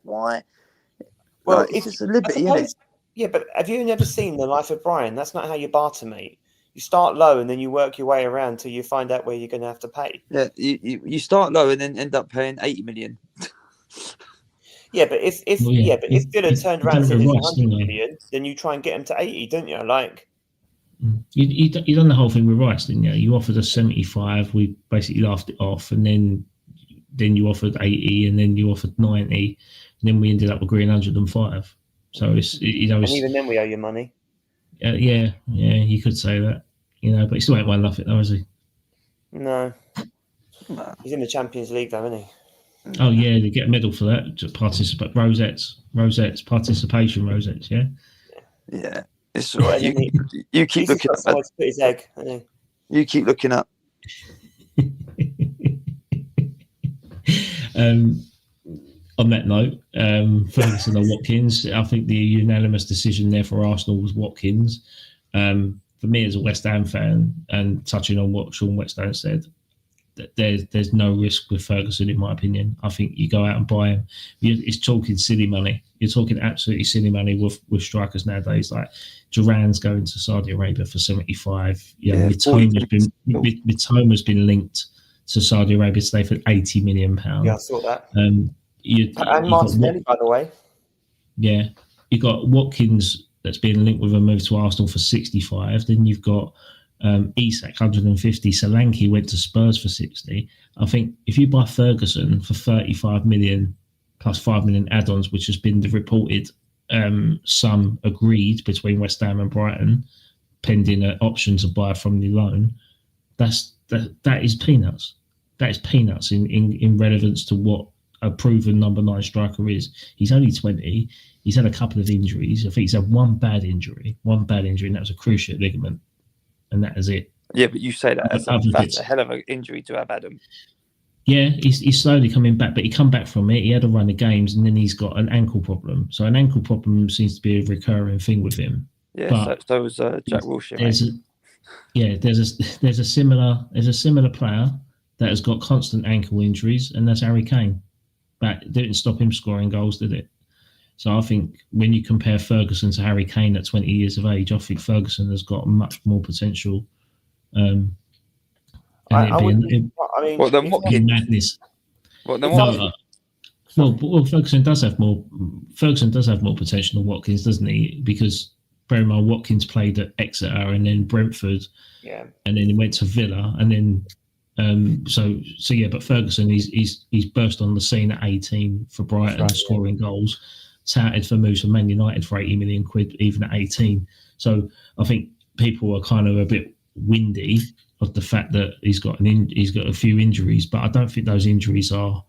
Well, it's just a liberty, isn't it? Yeah, but have you never seen The Life of Brian? That's not how you barter, mate. You start low and then you work your way around till you find out where you're going to have to pay. Yeah, you start low and then end up paying 80 million. Yeah, but if Villa turned around and said it's 100 million, then you try and get them to 80, don't you? Like, you done the whole thing with Rice, didn't you? You offered us 75, we basically laughed it off, and then you offered 80, and then you offered 90, and then we ended up agreeing 105. So and even then we owe you money. Yeah, you could say that, but he still ain't won nothing, though, has he? No. He's in the Champions League, though, isn't he? Oh yeah, they get a medal for that. Just participate, rosettes, participation rosettes. Yeah. Yeah, it's all right. You keep looking up. Put his egg. You keep looking up. On that note, Ferguson and Watkins, I think the unanimous decision there for Arsenal was Watkins. For me as a West Ham fan, and touching on what Sean Whetstone said, that there's no risk with Ferguson, in my opinion. I think you go out and buy him. It's talking silly money. You're talking absolutely silly money with strikers nowadays. Like Duran's going to Saudi Arabia for 75. Mitoma's been linked to Saudi Arabia today for £80 million. Yeah, I saw that. And Martinelli, by the way. Yeah, you got Watkins that's been linked with a move to Arsenal for 65. Then you've got Isak 150. Solanke went to Spurs for 60. I think if you buy Ferguson for 35 million plus 5 million add-ons, which has been the reported sum agreed between West Ham and Brighton, pending an option to buy from the loan, that is peanuts. That is peanuts in relevance to what a proven number 9 striker is. He's only 20. He's had a couple of injuries. I think he's had one bad injury, and that was a cruciate ligament, and that is it. Yeah, but you say that that's a hell of an injury to have, Adam. Yeah, he's slowly coming back, but he come back from it. He had a run of games, and then he's got an ankle problem. So an ankle problem seems to be a recurring thing with him. Yeah, but so was Jack Wilshere. There's a similar player that has got constant ankle injuries, and that's Harry Kane. But it didn't stop him scoring goals, did it? So I think when you compare Ferguson to Harry Kane at 20 years of age, I think Ferguson has got much more potential. Watkins? Well, Ferguson does have more. Ferguson does have more potential than Watkins, doesn't he? Because bear in mind, Watkins played at Exeter and then Brentford, and then he went to Villa, and then. But Ferguson, he's burst on the scene at 18 for Brighton, scoring goals, touted for moves for Man United for 80 million quid, even at 18. So I think people are kind of a bit windy of the fact that he's got a few injuries, but I don't think those injuries are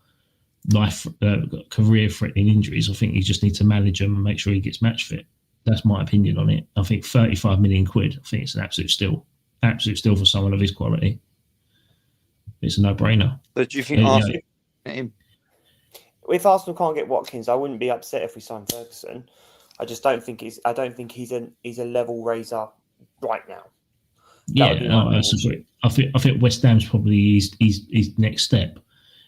career-threatening injuries. I think you just need to manage them and make sure he gets match fit. That's my opinion on it. I think 35 million quid. I think it's an absolute steal for someone of his quality. It's a no-brainer. So do you think Arsenal? If Arsenal can't get Watkins, I wouldn't be upset if we signed Ferguson. I just don't think he's a level raiser right now. I think West Ham's probably his next step.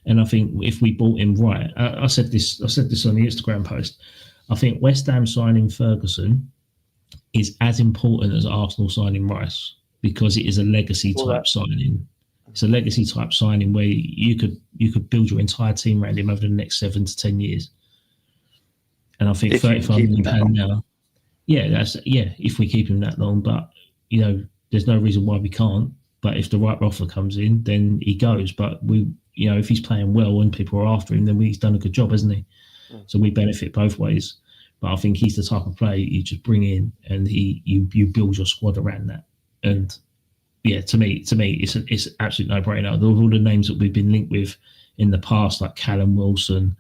And I think if we bought him right, I said this on the Instagram post. I think West Ham signing Ferguson is as important as Arsenal signing Rice, because it is a legacy type signing. It's a legacy type signing where you could build your entire team around him over the next 7 to 10 years. And I think £35 million now. If we keep him that long, but there's no reason why we can't. But if the right offer comes in, then he goes. But if he's playing well and people are after him, then he's done a good job, hasn't he? So we benefit both ways. But I think he's the type of player you just bring in and you build your squad around that. And to me, it's an absolute no-brainer. Of all the names that we've been linked with in the past, like Callum Wilson,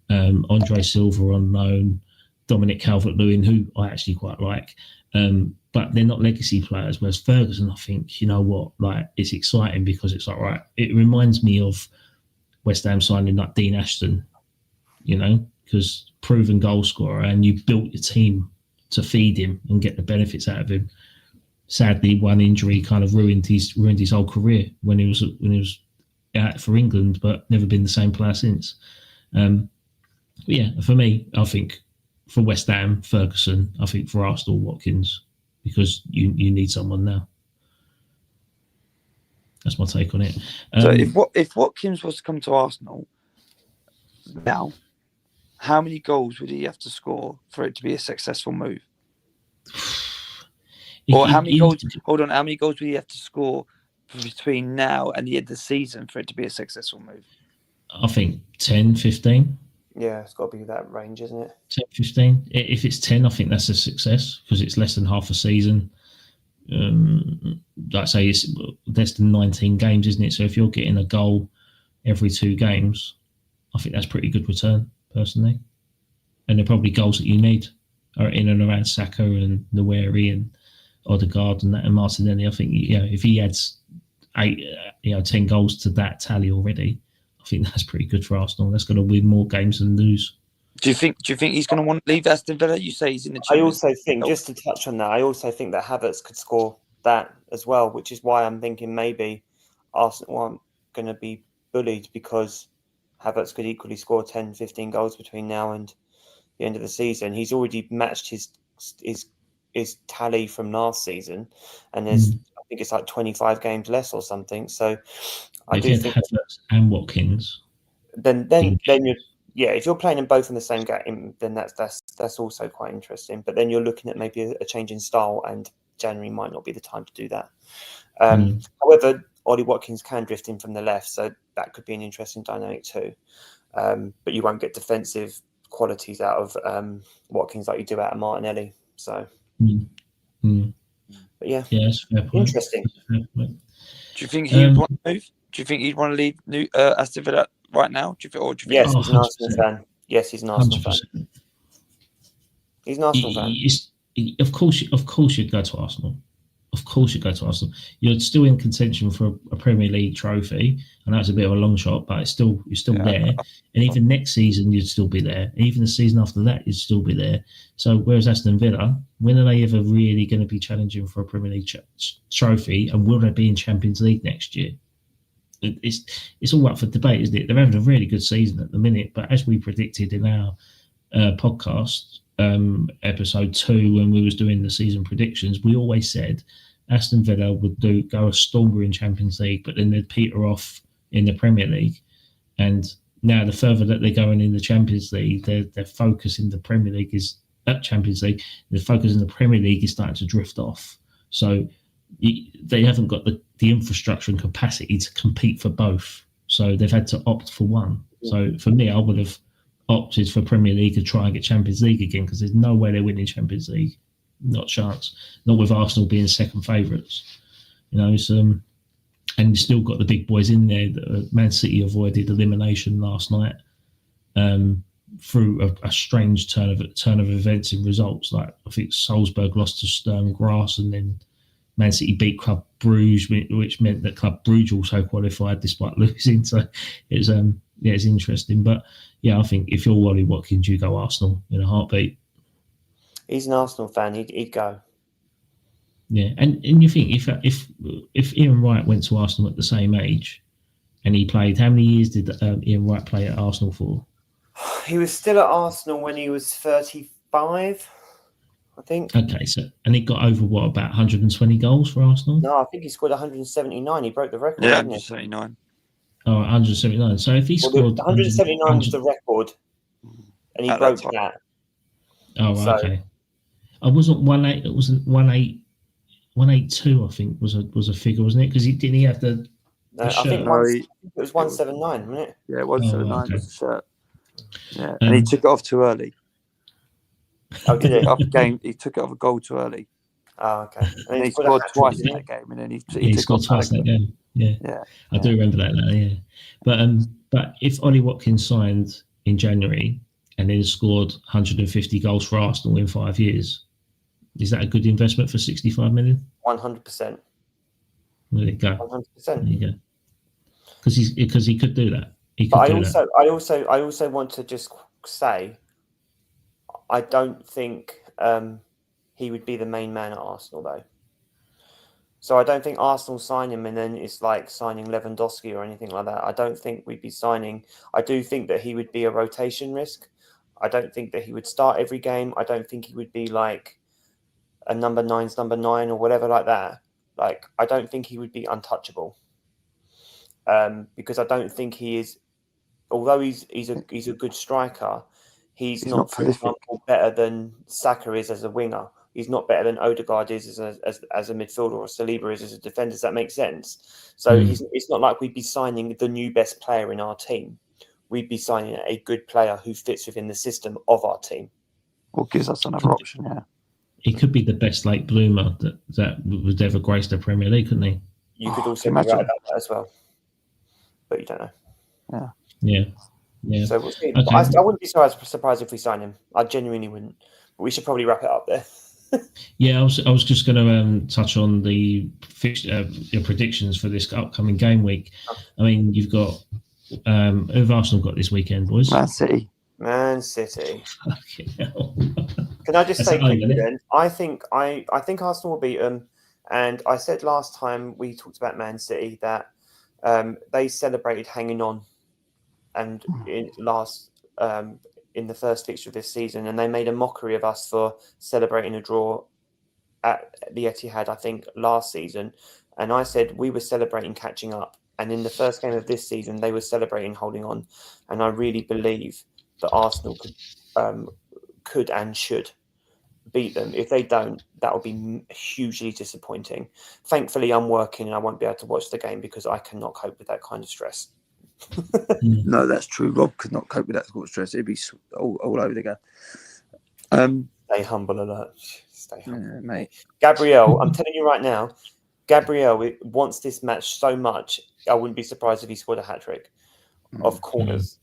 Andre Silva unknown, Dominic Calvert-Lewin, who I actually quite like, but they're not legacy players. Whereas Ferguson, I think, it's exciting because it's like, right, it reminds me of West Ham signing like Dean Ashton, because proven goal scorer, and you built your team to feed him and get the benefits out of him. Sadly, one injury kind of ruined his whole career when he was out for England, but never been the same player since. For me, I think for West Ham, Ferguson. I think for Arsenal, Watkins, because you need someone now. That's my take on it. So if Watkins was to come to Arsenal now, how many goals would he have to score for it to be a successful move? Or how many goals? Hold on, how many goals would he have to score between now and the end of the season for it to be a successful move? I think 10, 15. Yeah, it's got to be that range, isn't it? 10, 15. If it's 10, I think that's a success because it's less than half a season. Like I say, it's less than 19 games, isn't it? So if you're getting a goal every 2 games, I think that's pretty good return, personally. And they're probably goals that you need are in and around Saka and Nweri and Odegaard and that and Martinelli. I think if he adds 10 goals to that tally already, I think that's pretty good for Arsenal. That's going to win more games than lose. Do you think he's going to want to leave Aston Villa? You say he's in the Champions. I also think, just to touch on that, I also think that Havertz could score that as well, which is why I'm thinking maybe Arsenal aren't going to be bullied because Havertz could equally score 10, 15 goals between now and the end of the season. He's already matched his tally from last season, and there's I think it's like 25 games less or something. So I do think Havertz and Watkins. Then you're if you're playing them both in the same game, then that's also quite interesting. But then you're looking at maybe a change in style, and January might not be the time to do that. However, Ollie Watkins can drift in from the left, so that could be an interesting dynamic too. But you won't get defensive qualities out of Watkins like you do out of Martinelli. So, but that's fair point. Interesting. Do you think he'd want to move? Do you think he'd want to leave Aston Villa right now? Yes, he's an Arsenal fan. Yes, he's an Arsenal 100%. Fan. He's an Arsenal fan. Of course, you'd go to Arsenal. Of course, you'd go to Arsenal. You're still in contention for a Premier League trophy. I know it's a bit of a long shot, but you're still there. And even next season, you'd still be there. And even the season after that, you'd still be there. So, whereas Aston Villa, when are they ever really going to be challenging for a Premier League trophy? And will they be in Champions League next year? It's all up for debate, isn't it? They're having a really good season at the minute, but as we predicted in our podcast, episode 2, when we was doing the season predictions, we always said Aston Villa would go a stormer in Champions League, but then they'd peter off in the Premier League. And now the further that they're going in the Champions League, their focus in the Premier League is at Champions League. The focus in the Premier League is starting to drift off. So they haven't got the infrastructure and capacity to compete for both. So they've had to opt for one. So for me, I would have opted for Premier League to try and get Champions League again, because there's no way they're winning Champions League. Not a chance. Not with Arsenal being second favourites. and you still got the big boys in there. Man City avoided elimination last night through a strange turn of events in results. Like I think Salzburg lost to Sturm Graz, and then Man City beat Club Brugge, which meant that Club Brugge also qualified despite losing. So it's it's interesting. But yeah, I think if you're Wally Watkins, you go Arsenal in a heartbeat. He's an Arsenal fan. He'd go. Yeah, and you think if Ian Wright went to Arsenal at the same age, and he played, how many years did Ian Wright play at Arsenal for? He was still at Arsenal when he was 35, I think. Okay, so and he got over about 120 goals for Arsenal? No, I think he scored 179. He broke the record. Yeah, didn't he? 179. Oh, 179. So if he scored 179 was the record, and he broke that. Oh, right, okay. I wasn't 18. It wasn't 18. 182, I think, was a figure, wasn't it? Because didn't he have the I think it was 179, wasn't it? Yeah, 179 was the shirt. Yeah, and he took it off too early. Oh, did he? Off game, he took it off a goal too early. Oh, okay. And he scored twice in that game, and then he scored twice in that game. Yeah, I do remember that now. Yeah, but if Ollie Watkins signed in January and then scored 150 goals for Arsenal in 5 years, is that a good investment for 65 million? 100%. There you go. 100%. There you go. Because he could do that. I also want to just say, I don't think he would be the main man at Arsenal though. So I don't think Arsenal sign him and then it's like signing Lewandowski or anything like that. I don't think we'd be signing. I do think that he would be a rotation risk. I don't think that he would start every game. I don't think he would be like a number 9's number 9 or whatever like that. Like, I don't think he would be untouchable. Because I don't think he is, although he's a good striker, he's not, for example, better than Saka is as a winger. He's not better than Odegaard is as a midfielder, or Saliba is as a defender. Does that make sense? So it's not like we'd be signing the new best player in our team. We'd be signing a good player who fits within the system of our team. Or gives us another option, yeah. He could be the best late bloomer that would ever grace the Premier League, couldn't he? You could also be right about that as well. But you don't know. Yeah. So we'll see. Okay. I wouldn't be surprised if we sign him. I genuinely wouldn't. But we should probably wrap it up there. Yeah, I was just going to touch on the your predictions for this upcoming game week. I mean, you've got who've Arsenal got this weekend, boys? Man City. Fucking hell. Can I just say quickly then? I think Arsenal will beat them. And I said last time we talked about Man City that they celebrated hanging on, and in the first fixture of this season, and they made a mockery of us for celebrating a draw at the Etihad, I think, last season. And I said we were celebrating catching up. And in the first game of this season, they were celebrating holding on. And I really believe that Arsenal could and should beat them. If they don't, that will be hugely disappointing. Thankfully, I'm working and I won't be able to watch the game because I cannot cope with that kind of stress. No, that's true. Rob could not cope with that sort of stress. It'd be all over the go. Stay humble alert. Stay humble. Yeah, mate. Gabriel, I'm telling you right now, Gabriel wants this match so much, I wouldn't be surprised if he scored a hat-trick of corners.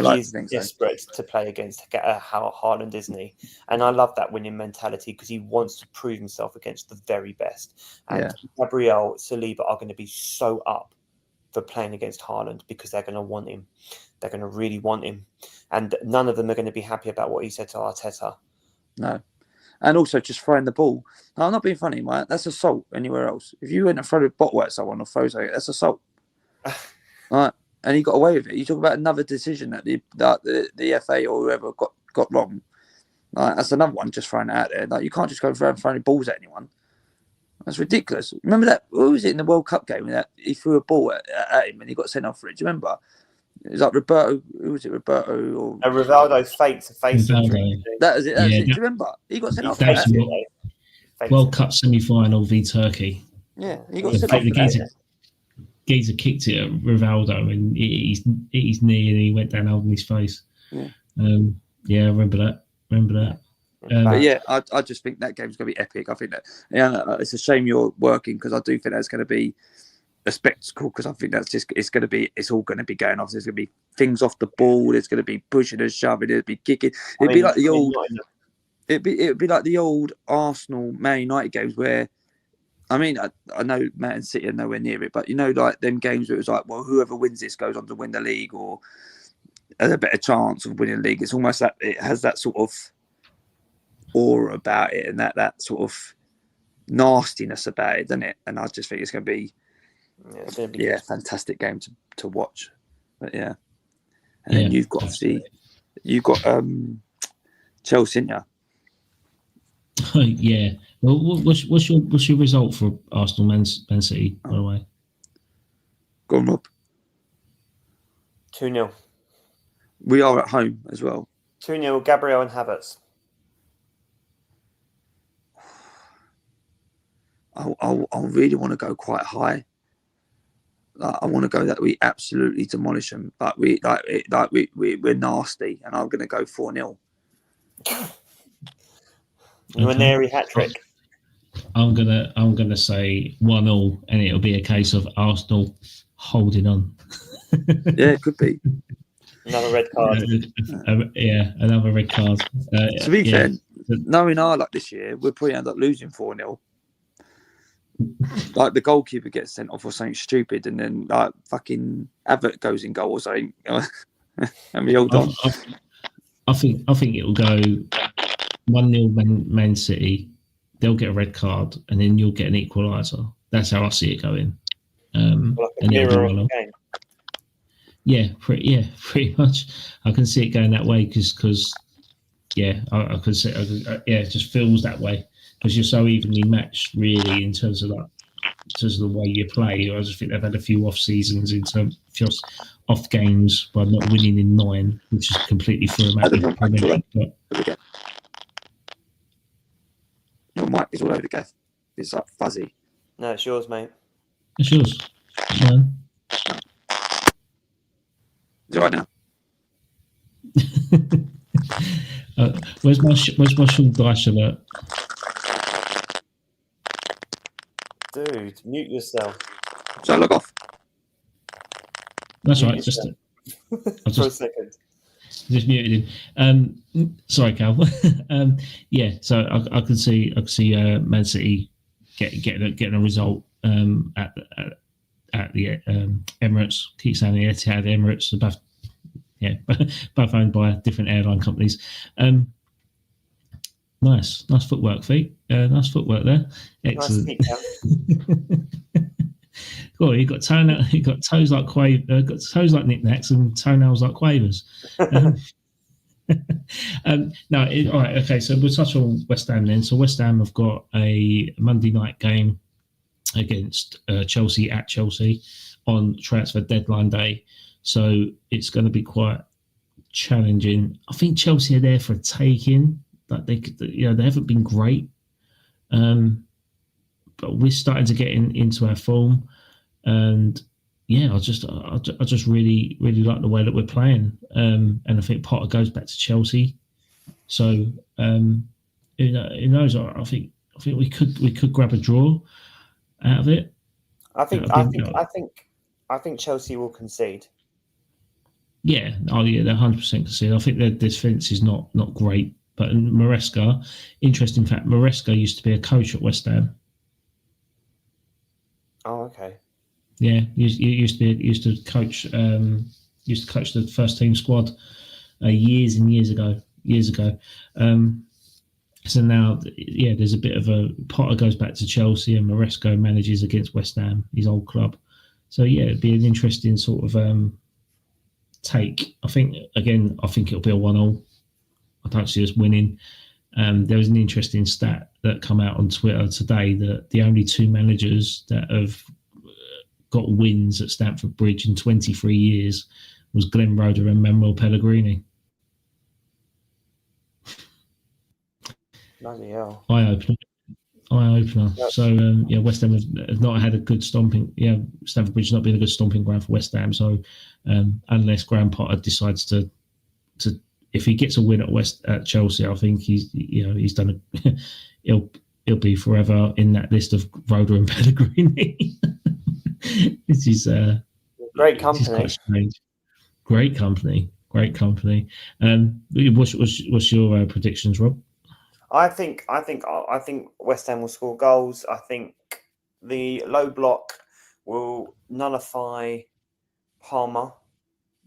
He's desperate to play against Haaland, isn't he? And I love that winning mentality because he wants to prove himself against the very best. And Gabriel, Saliba are going to be so up for playing against Haaland because they're going to want him. They're going to really want him. And none of them are going to be happy about what he said to Arteta. No. And also just throwing the ball. No, I'm not being funny, mate. That's assault anywhere else. If you went and throw a bottle at someone or throw something, that's assault. Right. And he got away with it. You talk about another decision that the FA or whoever got wrong. Like, that's another one just throwing it out there. Like, you can't just go around throwing balls at anyone. That's ridiculous. Remember that? Who was it in the World Cup game that he threw a ball at him and he got sent off for it? Do you remember? It was like Roberto. Who was it? Roberto or Rivaldo faked a face injury. That was it. That was it. Do you remember? He got sent off for that. World Cup semi-final v Turkey. Yeah, he got sent off for that. Geezer kicked it at Rivaldo and hit his knee and he went down holding his face. Yeah, I remember that. But yeah, I just think that game's going to be epic. I think that it's a shame you're working because I do think that's going to be a spectacle, because I think it's all going to be going off. There's going to be things off the ball. There's going to be pushing and shoving. There'll be kicking. It'd be like the old Arsenal Man United games where, I mean, I know Man City are nowhere near it, but like them games where it was like, well, whoever wins this goes on to win the league or has a better chance of winning the league. It's almost like it has that sort of aura about it and that sort of nastiness about it, doesn't it? And I just think it's going to be a fantastic game to watch. But yeah, and then you've got Chelsea, haven't you? Yeah. Well, what's your result for Arsenal Man City, by the way? Go on, Rob. 2-0. We are at home as well. 2-0, Gabriel and Havertz. I really want to go quite high. I want to go that we absolutely demolish them, but we're nasty, and I'm going to go 4-0. Ranieri hat trick. I'm gonna say 1-0, and it'll be a case of Arsenal holding on. Yeah, it could be. Another red card. Another red card. To be fair, knowing our luck this year, we'll probably end up losing 4-0. Like the goalkeeper gets sent off or something stupid, and then like fucking Avert goes in goal or something, and we hold on. I think it'll go 1-0 Man City. They'll get a red card, and then you'll get an equaliser. That's how I see it going. And it'll be 1-0. Yeah, pretty much. I can see it going that way because I could see. It just feels that way because you're so evenly matched, really, in terms of the way you play. I just think they've had a few off seasons in terms of just off games by not winning in 9, which is completely through them. Your mic is all over the gaff. It's like fuzzy. No, it's yours, mate. It's yours. Is it right now? Where's my Sean Dyche alert? Dude, mute yourself. So log off. That's Mute right. yourself. For a second. Just muted him. Sorry, Cal. So I can see Man City getting a result at the Emirates. Keep saying the Etihad Emirates. Both owned by different airline companies. Nice footwork, feet. Nice footwork there. Excellent. Nice Cool. You got toes like got toes like knickknacks and toenails like quavers. All right. Okay. So we'll touch on West Ham then. So West Ham have got a Monday night game against Chelsea at Chelsea on transfer deadline day. So it's going to be quite challenging. I think Chelsea are there for a take-in. Like they haven't been great, but we're starting to get into our form. And I just really like the way that we're playing. And I think Potter goes back to Chelsea. So who knows? I think we could grab a draw out of it. I think Chelsea will concede. Yeah, they're 100% concede. I think their defence is not great. But Maresca, interesting fact, Maresca used to be a coach at West Ham. Oh, okay. Yeah, used to coach the first team squad years and years ago. So now, there's a bit of a Potter goes back to Chelsea and Maresca manages against West Ham, his old club. So it'd be an interesting sort of take. I think it'll be a 1-0. I don't see us winning. There was an interesting stat that come out on Twitter today that the only 2 managers that have got wins at Stamford Bridge in 23 years was Glenn Roeder and Manuel Pellegrini. Bloody hell. Eye opener. Yep. So West Ham have not had a good stomping. Stamford Bridge has not been a good stomping ground for West Ham. So unless Graham Potter decides to if he gets a win at Chelsea, I think he's done he'll be forever in that list of Roeder and Pellegrini. This is great This is company. quite strange. Great company. What's your predictions, Rob? I think West Ham will score goals. I think the low block will nullify Palmer,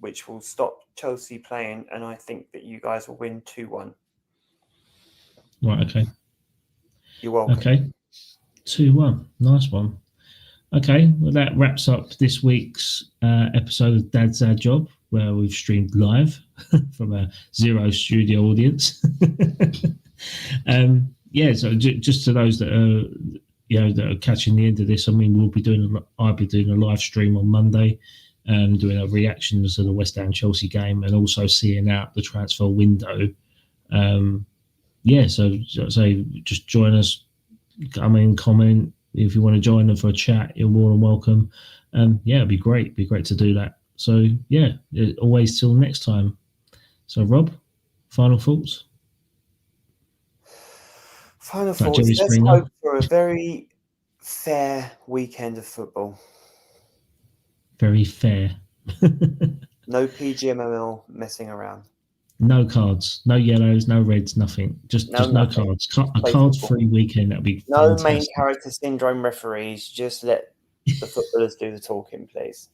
which will stop Chelsea playing, and I think that you guys will win 2-1. Right, okay. You're welcome. Okay. 2-1. Nice one. Okay, well that wraps up this week's episode of Dad's Our Job, where we've streamed live from a zero studio audience. So just to those that are that are catching the end of this, I mean, I'll be doing a live stream on Monday, doing a reactions to the West Ham Chelsea game, and also seeing out the transfer window. So just join us. Come in, comment. If you want to join them for a chat, you're more than welcome. It'd be great. It'd be great to do that. So always till next time. So Rob, final thoughts? Final thoughts. Let's hope for a very fair weekend of football. Very fair. No PGMOL messing around. No cards, no yellows, no reds, nothing. Just no cards. A cards-free weekend. That'd be no fantastic. main character syndrome referees. Just let the footballers do the talking, please.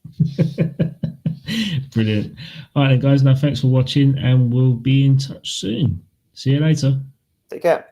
Brilliant. All right, then, guys. Now, thanks for watching, and we'll be in touch soon. See you later. Take care.